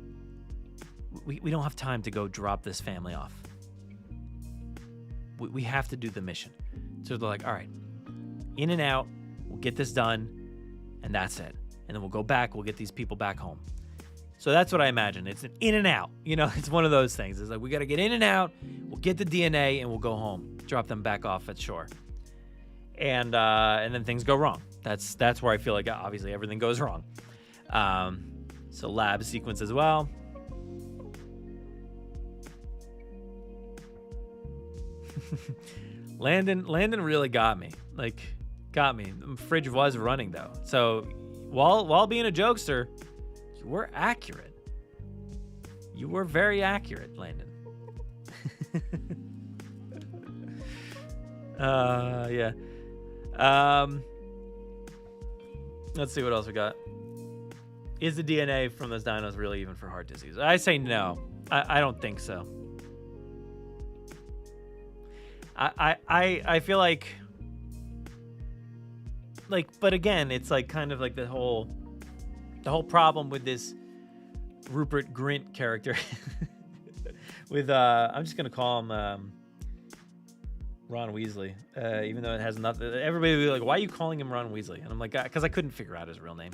We don't have time to go drop this family off. We have to do the mission. So they're like, all right, in and out, we'll get this done, and that's it. And then we'll go back, we'll get these people back home. So that's what I imagine. It's an in and out. You know, it's one of those things. It's like, we got to get in and out, we'll get the DNA, and we'll go home. Drop them back off at shore. And then things go wrong. That's where I feel like, obviously, everything goes wrong. So lab sequence as well. Landon really got me. The fridge was running though. So while being a jokester, you were accurate. You were very accurate, Landon. Yeah. Let's see what else we got. Is the DNA from those dinos really even for heart disease? I say no. I don't think so. I feel like, but again, it's like kind of like the whole problem with this Rupert Grint character with I'm just gonna call him Ron Weasley, even though it has nothing. Everybody will be like, why are you calling him Ron Weasley? And I'm like, because I couldn't figure out his real name.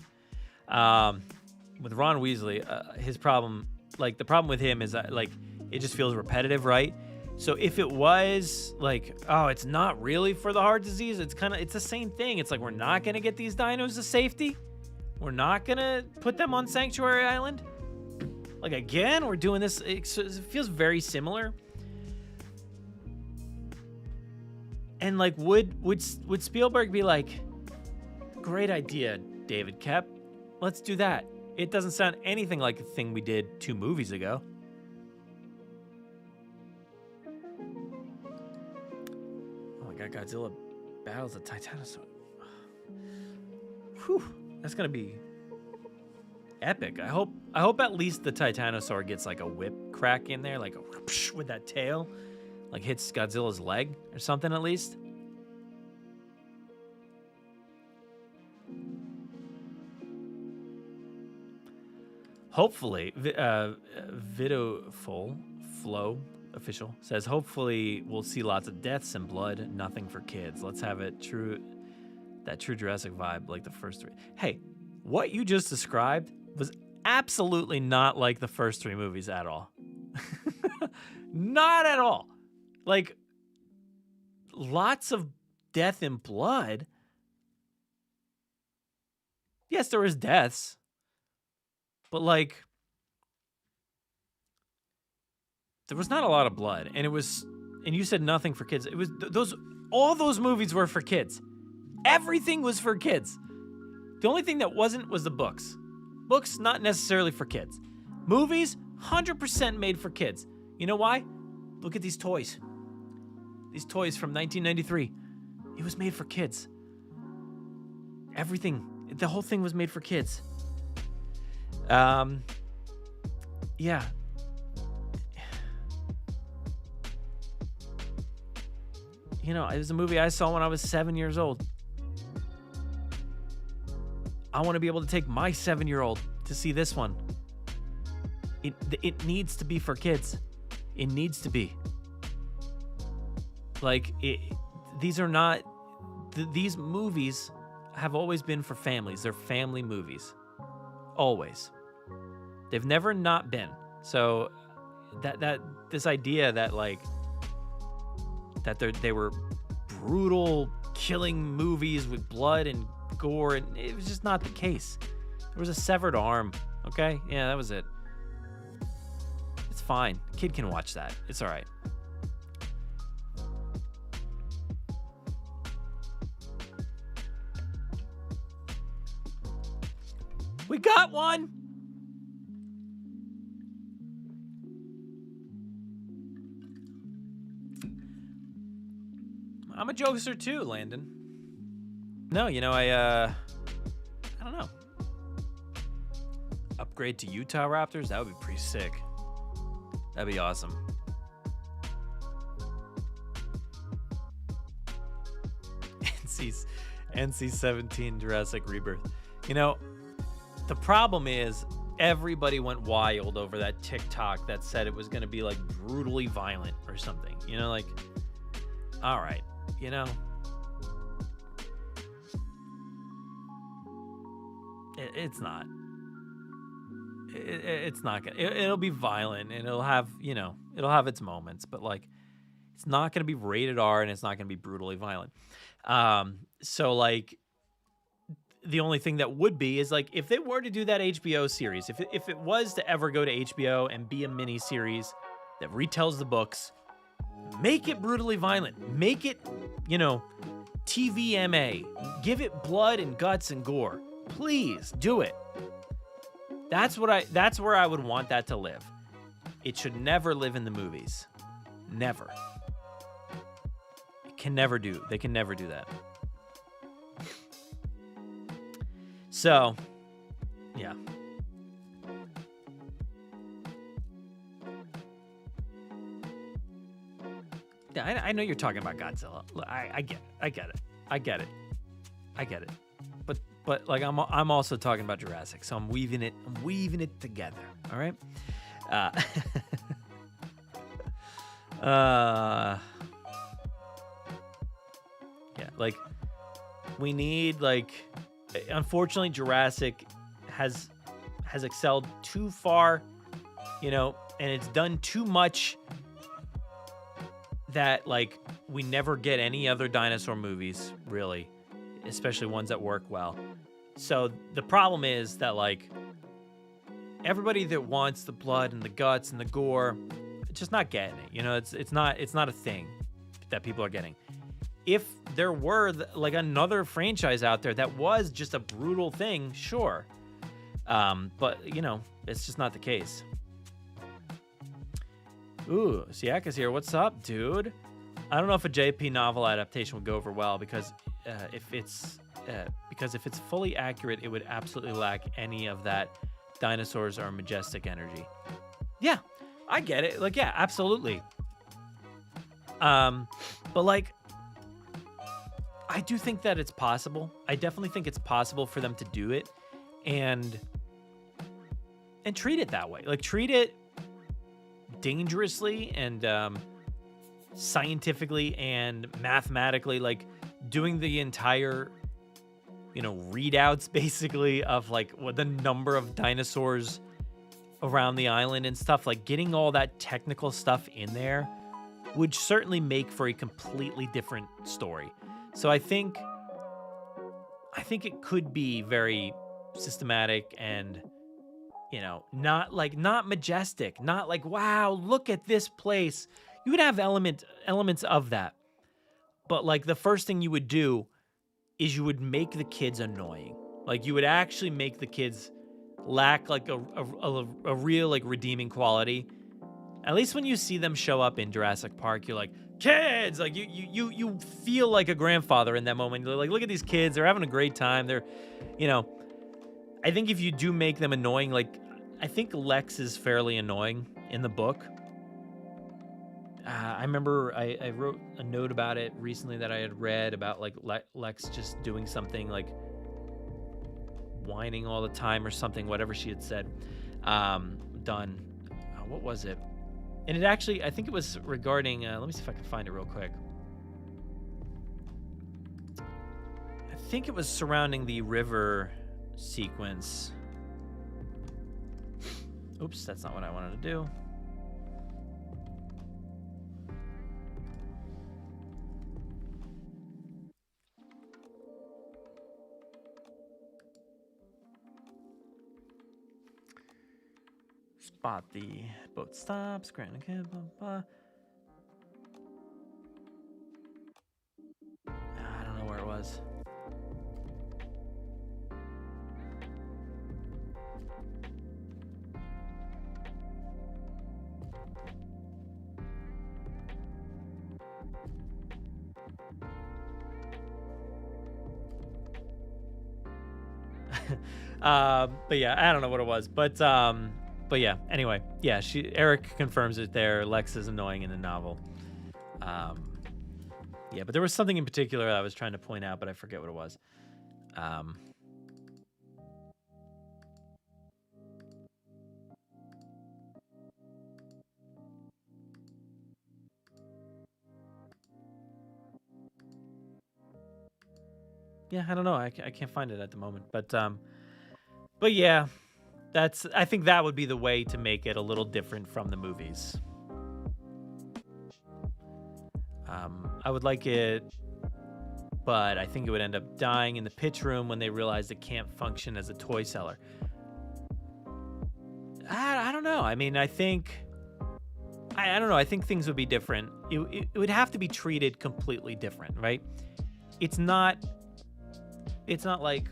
With Ron Weasley, his problem, like the problem with him is that like it just feels repetitive, right? So if it was like, oh, it's not really for the heart disease, it's the same thing. It's like, we're not going to get these dinos to safety. We're not going to put them on Sanctuary Island. Like, again, we're doing this. It feels very similar. And like, would Spielberg be like, great idea, David Koepp. Let's do that. It doesn't sound anything like a thing we did 2 movies ago. Godzilla battles a Titanosaur. Whew, that's gonna be epic. I hope at least the Titanosaur gets like a whip crack in there, like a whoosh with that tail, like hits Godzilla's leg or something at least. Hopefully, Flow official says, hopefully we'll see lots of deaths and blood, nothing for kids. Let's have it true Jurassic vibe like the first 3. Hey, what you just described was absolutely not like the first 3 movies at all. Not at all. Like, lots of death and blood. Yes, there was deaths. But like, there was not a lot of blood, and you said nothing for kids. It was all those movies were for kids. Everything was for kids. The only thing that wasn't was the books. Books, not necessarily for kids. Movies, 100% made for kids. You know why? Look at these toys. These toys from 1993. It was made for kids. Everything, the whole thing was made for kids. Yeah. You know, it was a movie I saw when I was 7 years old. I want to be able to take my 7-year-old to see this one. It needs to be for kids. It needs to be. Like, these are not... These movies have always been for families. They're family movies. Always. They've never not been. So this idea that, like, that they were brutal killing movies with blood and gore, and it was just not the case. There was a severed arm. Okay? Yeah, that was it. It's fine. Kid can watch that. It's all right. We got one. I'm a jokester too, Landon. No, you know, I don't know. Upgrade to Utah Raptors? That would be pretty sick. That'd be awesome. NC-17 Jurassic Rebirth. You know, the problem is everybody went wild over that TikTok that said it was going to be like brutally violent or something. You know, like, all right, you know. It's not. It's not gonna. It'll be violent and it'll have, you know, it'll have its moments, but like, it's not gonna be rated R and it's not gonna be brutally violent. So like, the only thing that would be is like, if they were to do that HBO series, if it was to ever go to HBO and be a mini series that retells the books, make it brutally violent, make it, you know, TVMA, give it blood and guts and gore. Please do it. That's where I would want that to live. It should never live in the movies. Never. They can never do that. So, yeah. Yeah, I know you're talking about Godzilla. I get it. But like I'm also talking about Jurassic, so I'm weaving it together. All right. Yeah, like we need, like, unfortunately Jurassic has excelled too far, you know, and it's done too much that like we never get any other dinosaur movies, really, especially ones that work well. So the problem is that like everybody that wants the blood and the guts and the gore, it's just not getting it. You know, it's not a thing that people are getting. If there were like another franchise out there that was just a brutal thing, sure. But you know, it's just not the case. Ooh, Siaka's here. What's up, dude? I don't know if a JP novel adaptation would go over well because if it's fully accurate, it would absolutely lack any of that dinosaurs are majestic energy. Yeah, I get it. Like, yeah, absolutely. But like, I do think that it's possible. I definitely think it's possible for them to do it and treat it that way. Like, treat it dangerously and scientifically and mathematically, like doing the entire, you know, readouts basically of like what the number of dinosaurs around the island and stuff, like getting all that technical stuff in there would certainly make for a completely different story. So I think it could be very systematic and, you know, not majestic, not like, wow, look at this place. You would have elements of that. But like the first thing you would do is you would make the kids annoying. Like you would actually make the kids lack like a real like redeeming quality. At least when you see them show up in Jurassic Park, you're like, kids, like you feel like a grandfather in that moment. You're like, look at these kids, they're having a great time. They're, you know, I think if you do make them annoying, like I think Lex is fairly annoying in the book. I remember I wrote a note about it recently that I had read about like Lex just doing something like whining all the time or something, whatever she had said. Done. What was it? And it actually, I think it was regarding, let me see if I can find it real quick. I think it was surrounding the river sequence. Oops, that's not what I wanted to do. Spot the boat stops, Grant and Kid, blah, blah. I don't know where it was. But yeah, I don't know what it was, but yeah, anyway, yeah, Eric confirms it there. Lex is annoying in the novel. Yeah, but there was something in particular I was trying to point out, but I forget what it was. Yeah, I don't know. I can't find it at the moment, but yeah, I think that would be the way to make it a little different from the movies. I would like it, but I think it would end up dying in the pitch room when they realize it can't function as a toy seller. I don't know. I mean, I don't know. I think things would be different. It would have to be treated completely different, right? It's not like,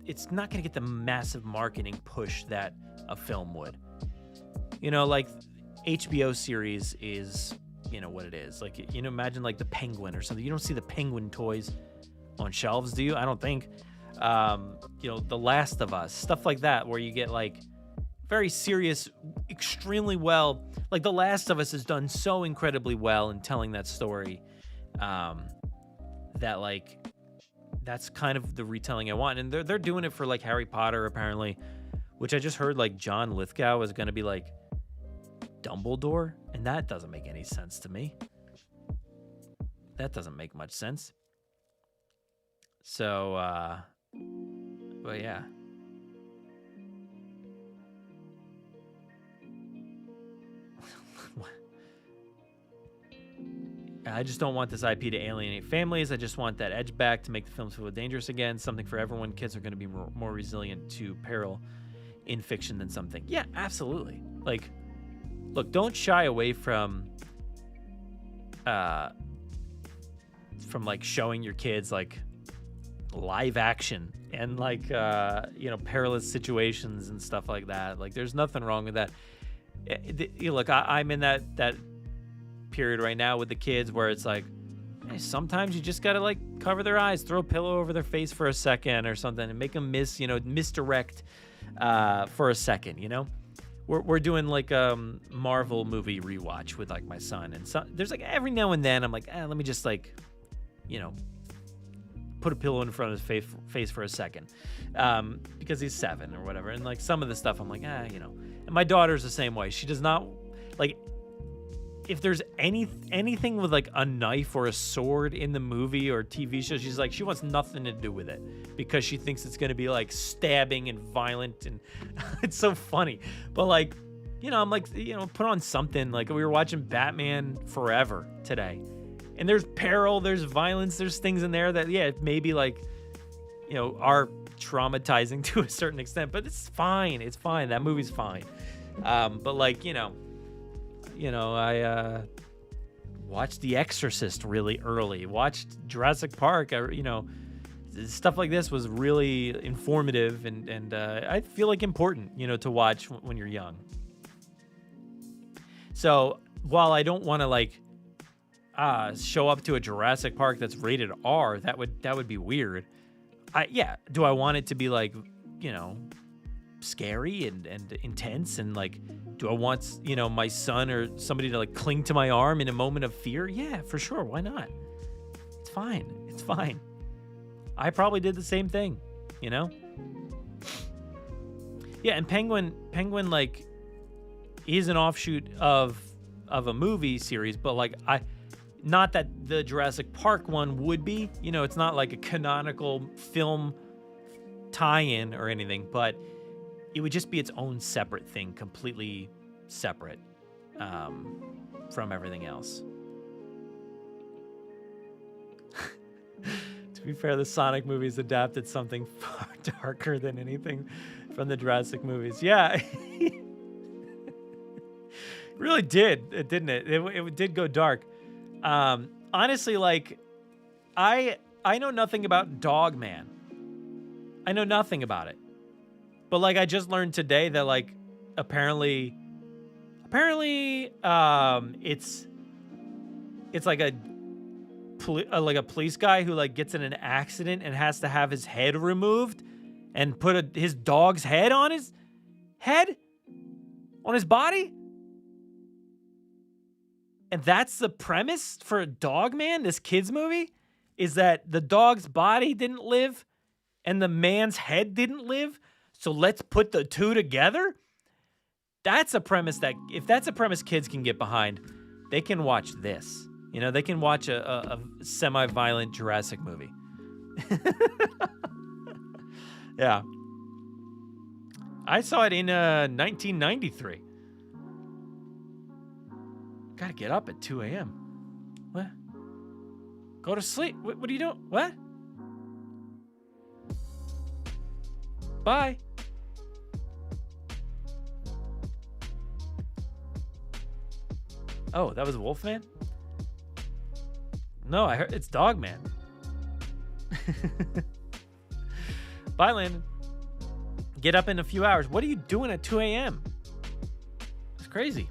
it's not going to get the massive marketing push that a film would. You know, like HBO series is, you know, what it is. Like, you know, imagine like the Penguin or something. You don't see the Penguin toys on shelves, do you? I don't think. You know, The Last of Us, stuff like that, where you get like very serious, extremely well. Like The Last of Us has done so incredibly well in telling that story, that like, that's kind of the retelling I want. And they're doing it for like Harry Potter, apparently, which I just heard like John Lithgow is going to be like Dumbledore. And that doesn't make any sense to me. That doesn't make much sense. So, but yeah. I just don't want this IP to alienate families. I just want that edge back to make the films feel dangerous again. Something for everyone. Kids are going to be more resilient to peril in fiction than something. Yeah, absolutely. Like, look, don't shy away from like showing your kids like live action and like you know, perilous situations and stuff like that. Like, there's nothing wrong with that. Look, I'm in that period right now with the kids where it's like, hey, sometimes you just gotta like cover their eyes, throw a pillow over their face for a second or something, and make them misdirect for a second. You know, we're doing like a Marvel movie rewatch with like my son, and so there's like every now and then I'm like, let me just like, you know, put a pillow in front of his face for a second, because he's 7 or whatever, and like some of the stuff I'm like, you know. And my daughter's the same way. She does not like, if there's anything with like a knife or a sword in the movie or TV show, she's like, she wants nothing to do with it because she thinks it's going to be like stabbing and violent, and it's so funny. But like, you know, I'm like, you know, put on something. Like, we were watching Batman Forever today, and there's peril, there's violence, there's things in there that, yeah, maybe like, you know, are traumatizing to a certain extent, but it's fine. It's fine. That movie's fine. But like, you know, I watched The Exorcist really early, watched Jurassic Park, you know, stuff like this was really informative and I feel like important, you know, to watch when you're young. So while I don't want to like show up to a Jurassic Park that's rated R, that would be weird. Do I want it to be like, you know, scary and intense, and like, do I want, you know, my son or somebody to like cling to my arm in a moment of fear? Yeah, for sure. Why not? It's fine. I probably did the same thing. you know? Yeah, and Penguin, like, is an offshoot of a movie series, but like not that the Jurassic Park one would be, you know, it's not like a canonical film tie-in or anything, but it would just be its own separate thing, completely separate from everything else. To be fair, the Sonic movies adapted something far darker than anything from the Jurassic movies. Yeah. It really did, didn't it? It did go dark. Honestly, like, I know nothing about Dogman. I know nothing about it. But, like, I just learned today that, like, apparently, it's like a police guy who, like, gets in an accident and has to have his head removed and put his dog's head on his body. And that's the premise for Dogman, this kid's movie, is that the dog's body didn't live and the man's head didn't live. So let's put the two together. That's a premise that, if that's a premise kids can get behind, they can watch this. You know, they can watch a semi-violent Jurassic movie. Yeah. I saw it in 1993. Gotta get up at 2 a.m. What? Go to sleep. What are you doing? What? Bye. Oh, that was Wolfman? No, I heard it's Dogman. Bye, Landon. Get up in a few hours. What are you doing at 2 a.m.? It's crazy.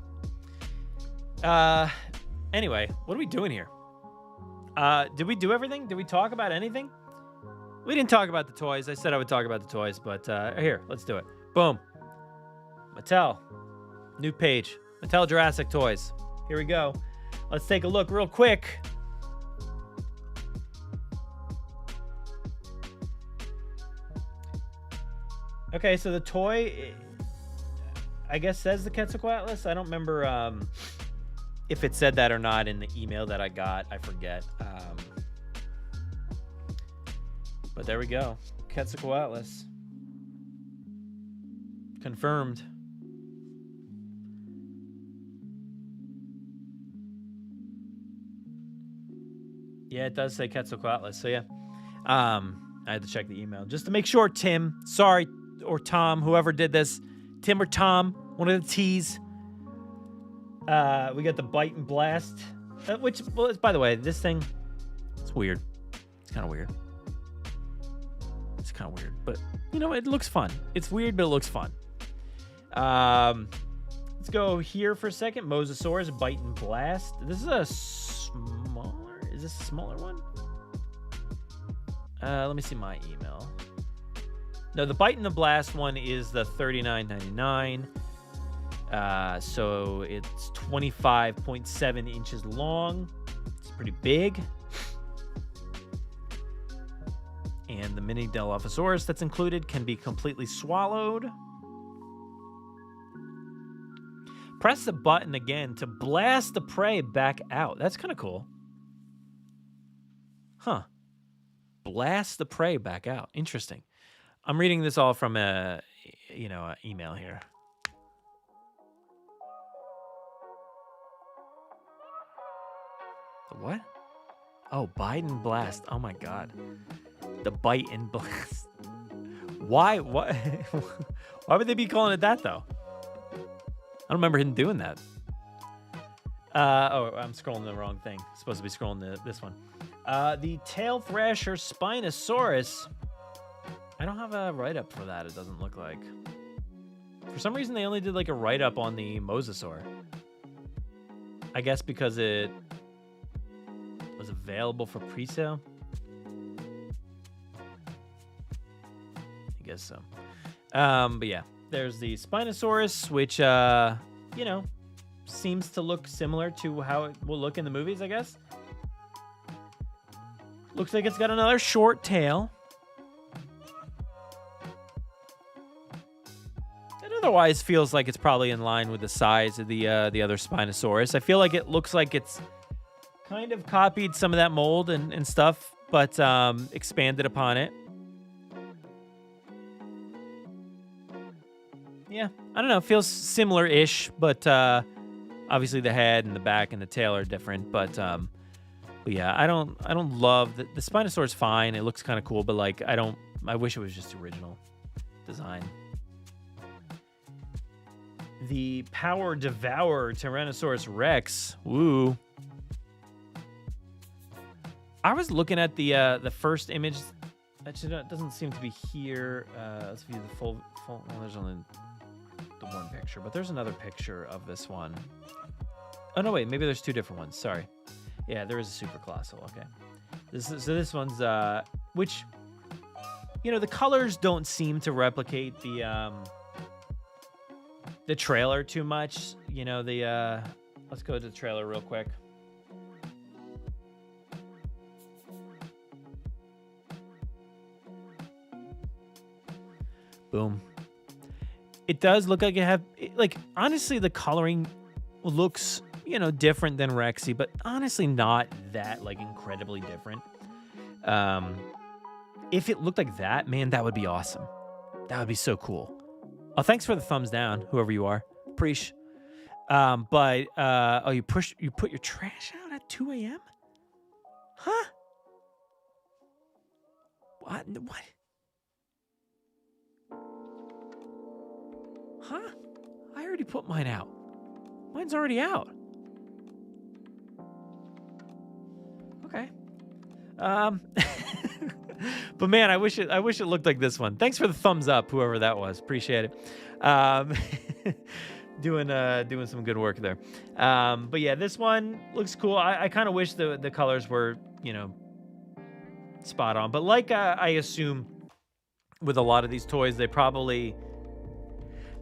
Anyway, what are we doing here? Did we do everything? Did we talk about anything? We didn't talk about the toys. I said I would talk about the toys, but here, let's do it. Boom. Mattel. New page. Mattel Jurassic toys. Here we go. Let's take a look real quick. Okay, so the toy, I guess, says the Quetzalcoatlus. I don't remember if it said that or not in the email that I got. I forget. But there we go. Quetzalcoatlus. Confirmed. Yeah, it does say Quetzalcoatlus. So yeah, I had to check the email just to make sure. Tim, sorry, or Tom, whoever did this, Tim or Tom, one of the T's. We got the Bite and Blast, which, well, by the way, this thing, it's weird. It's kind of weird. It's kind of weird, but you know, it looks fun. It's weird, but it looks fun. Let's go here for a second. Mosasaurus, Bite and Blast. This is a smaller. Is this a smaller one? Let me see my email. No, the Bite and the Blast one is the $39.99. So it's 25.7 inches long. It's pretty big. And the mini Dilophosaurus that's included can be completely swallowed. Press the button again to blast the prey back out. That's kind of cool. Huh. Blast the prey back out. Interesting. I'm reading this all from a email here. The what? Oh, Biden Blast. Oh my God. The Bite and Blast. Why? What? Why would they be calling it that though? I don't remember him doing that. I'm scrolling the wrong thing. Supposed to be scrolling this one. The Tail Thrasher Spinosaurus. I don't have a write-up for that, it doesn't look like. For some reason, they only did like a write-up on the Mosasaur. I guess because it was available for pre-sale. I guess so. But yeah, there's the Spinosaurus, which, seems to look similar to how it will look in the movies, I guess. Looks like it's got another short tail. otherwise feels like it's probably in line with the size of the other Spinosaurus. I feel like it looks like it's kind of copied some of that mold and stuff, but expanded upon it. Yeah, I don't know. It feels similar-ish, but obviously the head and the back and the tail are different. But yeah, I don't love the Spinosaurus. Fine, it looks kind of cool, but like I wish it was just original design. The Power Devourer Tyrannosaurus Rex. Woo. I was looking at the first image. Actually, it doesn't seem to be here. Let's view the full. Well, there's only the one picture, but there's another picture of this one. Oh no, wait, maybe there's two different ones. Sorry. Yeah, there is a super colossal. Okay. This one's which, you know, the colors don't seem to replicate the trailer too much. You know, let's go to the trailer real quick. Boom. It does look like honestly, the coloring looks, you know, different than Rexy, but honestly not that, like, incredibly different. If it looked like that, man, that would be awesome. That would be so cool. Oh, thanks for the thumbs down, whoever you are. Preach. You put your trash out at 2 a.m.? Huh? What? Huh? I already put mine out. Mine's already out. Okay. But man, I wish it looked like this one. Thanks for the thumbs up, whoever that was. Appreciate it. Doing some good work there. But yeah, this one looks cool. I kind of wish the colors were, you know, spot on. But like I assume with a lot of these toys, they probably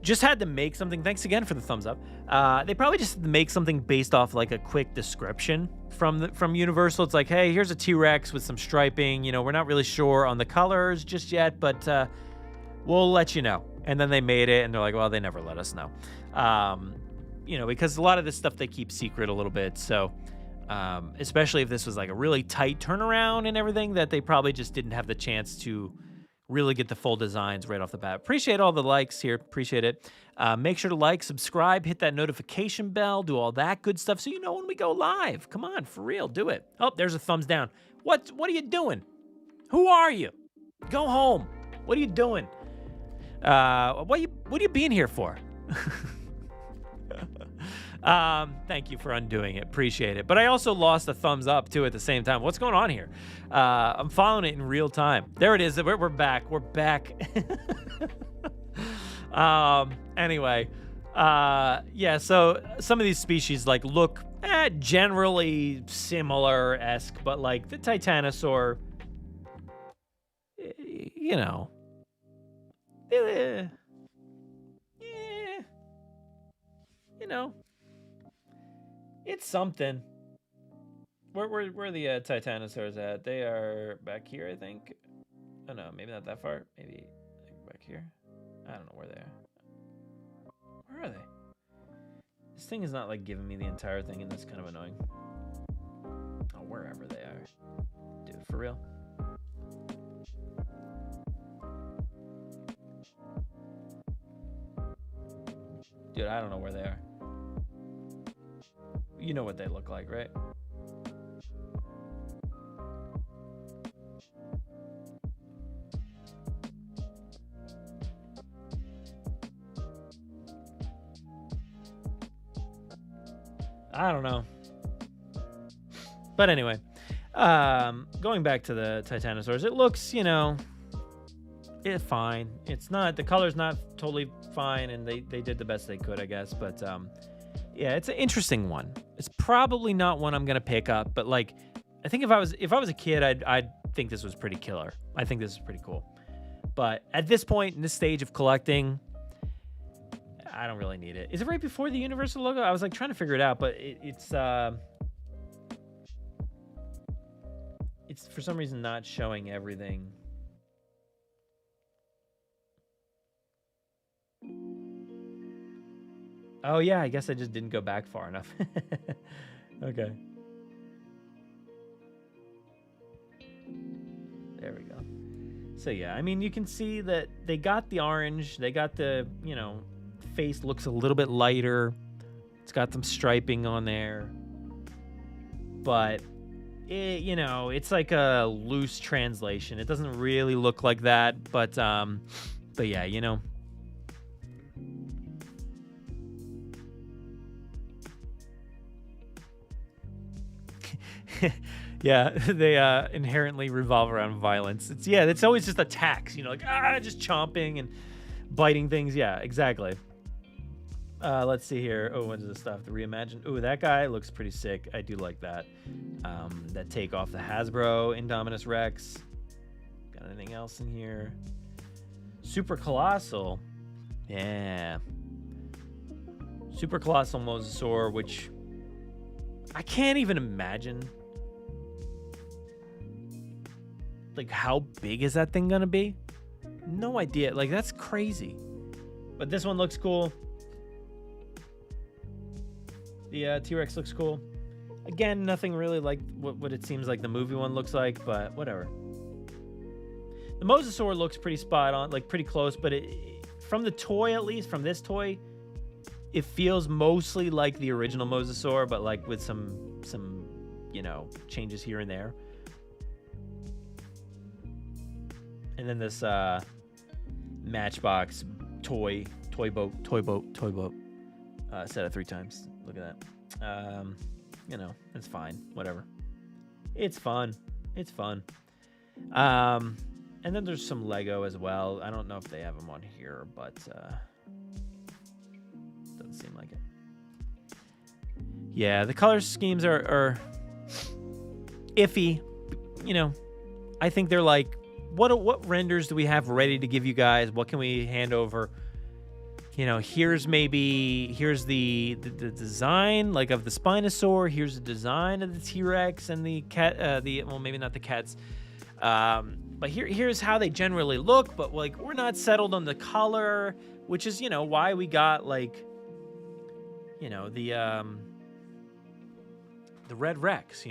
just had to make something. Thanks again for the thumbs up. They probably just had to make something based off like a quick description from Universal. It's like, hey, here's a T-Rex with some striping. You know, we're not really sure on the colors just yet, but we'll let you know. And then they made it, and they're like, well, they never let us know. You know, because a lot of this stuff they keep secret a little bit. So especially if this was like a really tight turnaround and everything, that they probably just didn't have the chance to really get the full designs right off the bat. Appreciate all the likes here. Appreciate it. Make sure to like, subscribe, hit that notification bell, do all that good stuff so you know when we go live. Come on, for real, do it. Oh, there's a thumbs down. What are you doing? Who are you? Go home. What are you doing? What are you being here for? Thank you for undoing it. Appreciate it. But I also lost a thumbs up too at the same time. What's going on here? I'm following it in real time. There it is. We're back. We're back. Anyway, yeah. So some of these species like look generally similar-esque, but like the Titanosaur, you know, you know. It's something. Where are the Titanosaurs at? They are back here, I think. Oh no, maybe not that far. Maybe back here. I don't know where they are. Where are they? This thing is not like giving me the entire thing, and that's kind of annoying. Oh, wherever they are. Dude, for real? Dude, I don't know where they are. You know what they look like, right? I don't know. But anyway, going back to the Titanosaurs, it looks, you know, it's fine. It's not, the color's not totally fine, and they did the best they could, I guess. But yeah, it's an interesting one. It's probably not one I'm gonna pick up, but like, I think if I was a kid, I'd think this was pretty killer. I think this is pretty cool. But at this point in this stage of collecting, I don't really need it. Is it right before the Universal logo? I was like trying to figure it out, but it's for some reason not showing everything. Oh, yeah, I guess I just didn't go back far enough. Okay. There we go. So, yeah, I mean, you can see that they got the orange. They got the, face looks a little bit lighter. It's got some striping on there. But, it's like a loose translation. It doesn't really look like that. But yeah, Yeah, they inherently revolve around violence. It's always just attacks, just chomping and biting things. Yeah, exactly. Let's see here. Oh, what's this stuff? The reimagined. Oh, that guy looks pretty sick. I do like that. That take off the Hasbro Indominus Rex. Got anything else in here? Super Colossal. Yeah. Super Colossal Mosasaur, which I can't even imagine. Like, how big is that thing gonna be? No idea. Like, that's crazy. But this one looks cool. The T-Rex looks cool. Again, nothing really like what it seems like the movie one looks like, but whatever. The Mosasaur looks pretty spot on, like pretty close, but from the toy, at least, from this toy, it feels mostly like the original Mosasaur, but like with some changes here and there. And then this Matchbox toy boat. Said it 3 times. Look at that. It's fine. Whatever. It's fun. And then there's some Lego as well. I don't know if they have them on here, but doesn't seem like it. Yeah, the color schemes are iffy. I think they're like, what renders do we have ready to give you guys? What can we hand over? Here's the design like of the Spinosaur. Here's the design of the T-Rex and the cat. Maybe not the cats. But here's how they generally look. But like, we're not settled on the color, which is why we got like the red Rex.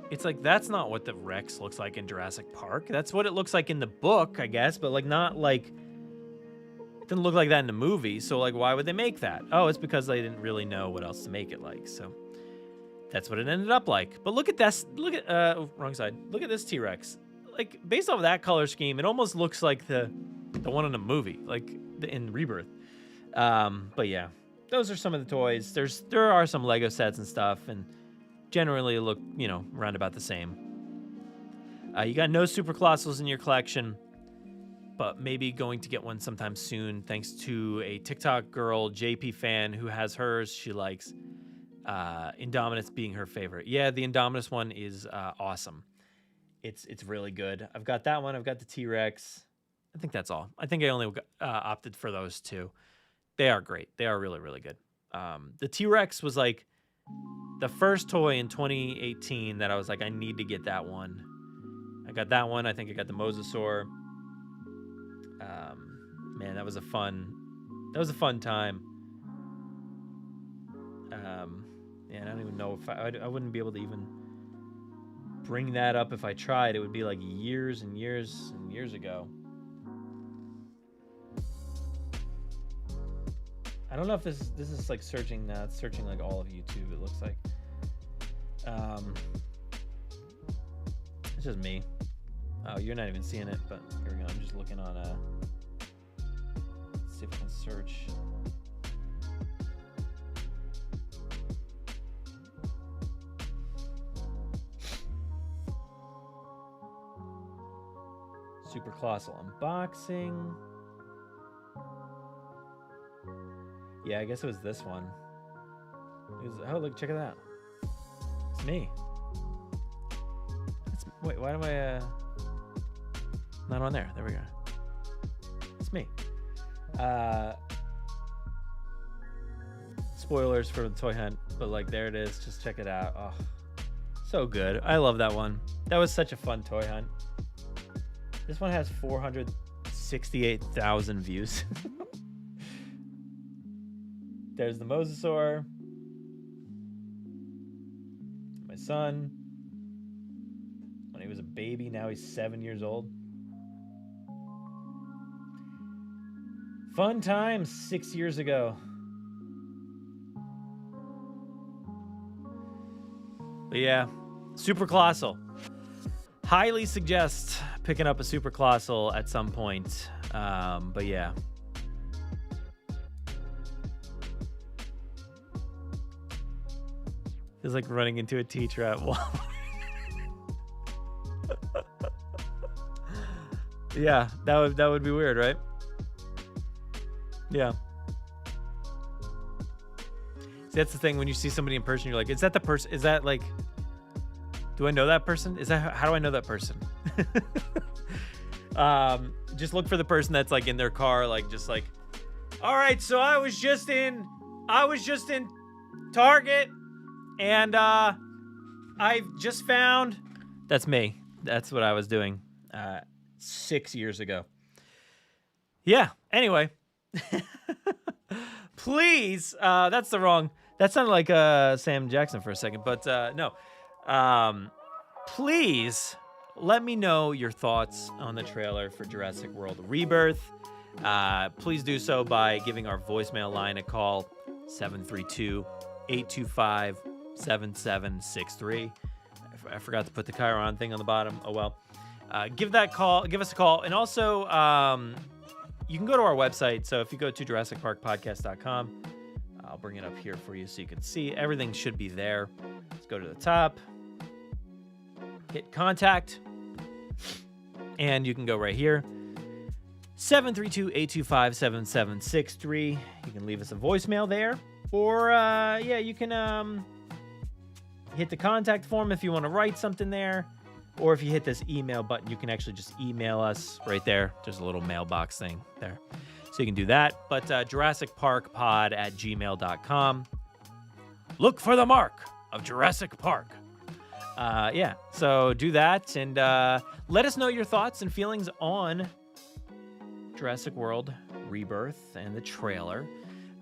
It's like, that's not what the Rex looks like in Jurassic Park. That's what it looks like in the book, I guess, but like not like, it didn't look like that in the movie. So like, why would they make that? Oh, it's because they didn't really know what else to make it like. So that's what it ended up like. But look at this. Wrong side. Look at this T-Rex. Like, based off of that color scheme, it almost looks like the one in the movie, like in Rebirth. But yeah, those are some of the toys. There are some Lego sets and stuff, and generally look, around about the same. You got no Super Colossals in your collection, but maybe going to get one sometime soon, thanks to a TikTok girl, JP fan, who has hers. She likes Indominus being her favorite. Yeah, the Indominus one is awesome. It's really good. I've got that one. I've got the T-Rex. I think that's all. I think I only opted for those 2. They are great. They are really, really good. The T-Rex was like the first toy in 2018 that I was like, I need to get that one. I got that one. I think I got the Mosasaur. Man, that was a fun time. Yeah, I don't even know if I wouldn't be able to even bring that up if I tried. It would be like years and years and years ago. I don't know if this is like searching now. It's searching like all of YouTube, it looks like. It's just me. Oh, you're not even seeing it, but here we go. I'm just looking on let's see if I can search. Super Colossal unboxing. Yeah, I guess it was this one. Oh, look, check it out. It's me. Wait, why am I not on there? There we go. It's me. Spoilers for the toy hunt, but like, there it is. Just check it out. Oh, so good. I love that one. That was such a fun toy hunt. This one has 468,000 views. There's the mosasaur. My son. When he was a baby, now he's 7 years old. Fun times 6 years ago. But yeah, Super Colossal. Highly suggest picking up a Super Colossal at some point. But yeah. Feels like running into a teacher at Walmart. Yeah, that would be weird, right? Yeah. See, that's the thing. When you see somebody in person, you're like, is that the person? Is that like, do I know that person? How do I know that person? Just look for the person that's like in their car, like just like, all right, so I was just in Target, and I just found. That's me. That's what I was doing 6 years ago. Yeah. Anyway, please. That sounded like Sam Jackson for a second, but no. Please let me know your thoughts on the trailer for Jurassic World Rebirth. Please do so by giving our voicemail line a call, 732-825-7763. I forgot to put the Chiron thing on the bottom. Oh well. Give us a call. And also, you can go to our website. So if you go to JurassicParkPodcast.com, I'll bring it up here for you so you can see. Everything should be there. Let's go to the top. Hit contact. And you can go right here. 732-825-7763. You can leave us a voicemail there. Or, you can hit the contact form if you want to write something there. Or if you hit this email button, you can actually just email us right there. There's a little mailbox thing there. So you can do that. But JurassicParkPod@gmail.com. Look for the mark of Jurassic Park. So do that. And let us know your thoughts and feelings on Jurassic World Rebirth and the trailer.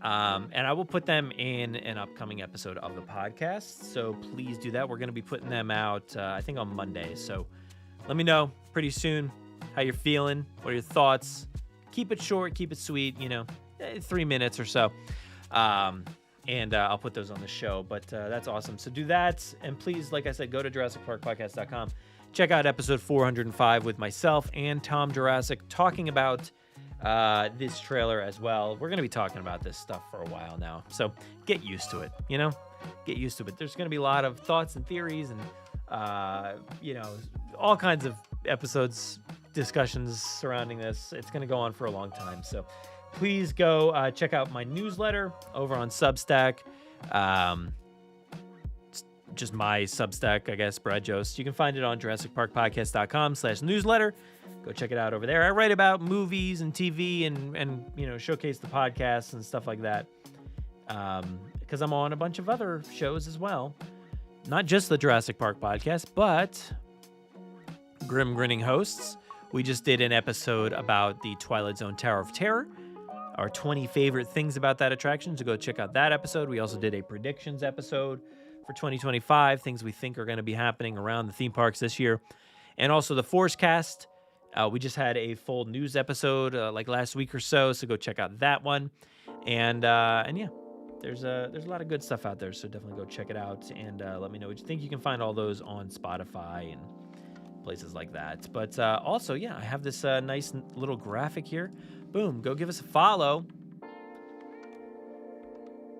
And I will put them in an upcoming episode of the podcast. So please do that. We're going to be putting them out, I think, on Monday. So let me know pretty soon how you're feeling. What are your thoughts? Keep it short. Keep it sweet. 3 minutes or so. And I'll put those on the show. But that's awesome. So do that. And please, like I said, go to JurassicParkPodcast.com. Check out episode 405 with myself and Tom Jurassic talking about this trailer as well. We're going to be talking about this stuff for a while now. So get used to it, Get used to it. There's going to be a lot of thoughts and theories and, all kinds of episodes, discussions surrounding this. It's going to go on for a long time. So please go check out my newsletter over on Substack. Just my Substack, I guess, Brad Jost. You can find it on JurassicParkPodcast.com/newsletter. Go check it out over there. I write about movies and TV and showcase the podcasts and stuff like that. Because I'm on a bunch of other shows as well. Not just the Jurassic Park Podcast, but Grim Grinning Hosts. We just did an episode about the Twilight Zone Tower of Terror. Our 20 favorite things about that attraction. So go check out that episode. We also did a predictions episode for 2025. Things we think are going to be happening around the theme parks this year. And also the Forcecast. We just had a full news episode like last week or so. So go check out that one. And yeah, there's a lot of good stuff out there. So definitely go check it out and let me know what you think. You can find all those on Spotify and places like that. But also, yeah, I have this nice little graphic here. Boom, go give us a follow.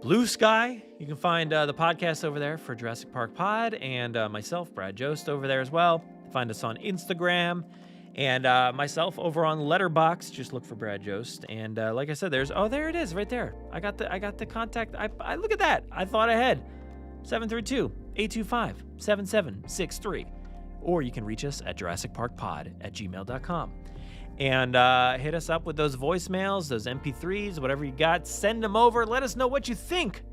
Blue Sky, you can find the podcast over there for Jurassic Park Pod, and myself, Brad Jost, over there as well. Find us on Instagram, and myself over on Letterboxd. Just look for Brad Jost, and like I said, there it is, right there. I got the contact. I look at that. I thought ahead. 732-825-7763, or you can reach us at JurassicParkPod@gmail.com. And hit us up with those voicemails, those MP3s, whatever you got. Send them over. Let us know what you think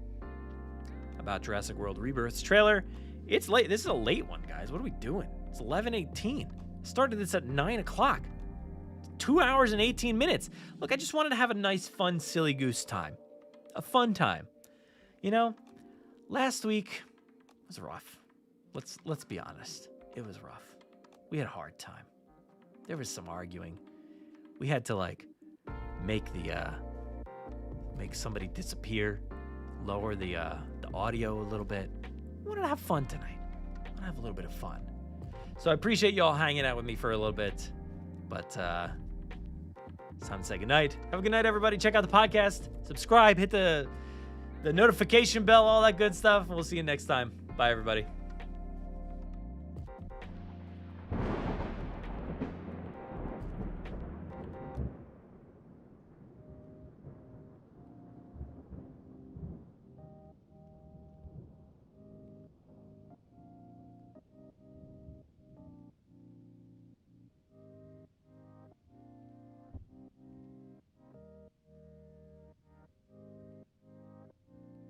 about Jurassic World Rebirth's trailer. It's late. This is a late one, guys. What are we doing? It's 11:18. Started this at 9 o'clock. 2 hours and 18 minutes. Look, I just wanted to have a nice, fun, silly goose time. A fun time. last week was rough. Let's be honest. It was rough. We had a hard time. There was some arguing. We had to make somebody disappear, lower the audio a little bit. We wanted to have fun tonight. I want to have a little bit of fun. So I appreciate you all hanging out with me for a little bit. But it's time to say goodnight. Have a good night, everybody. Check out the podcast. Subscribe. Hit the notification bell, all that good stuff. We'll see you next time. Bye, everybody.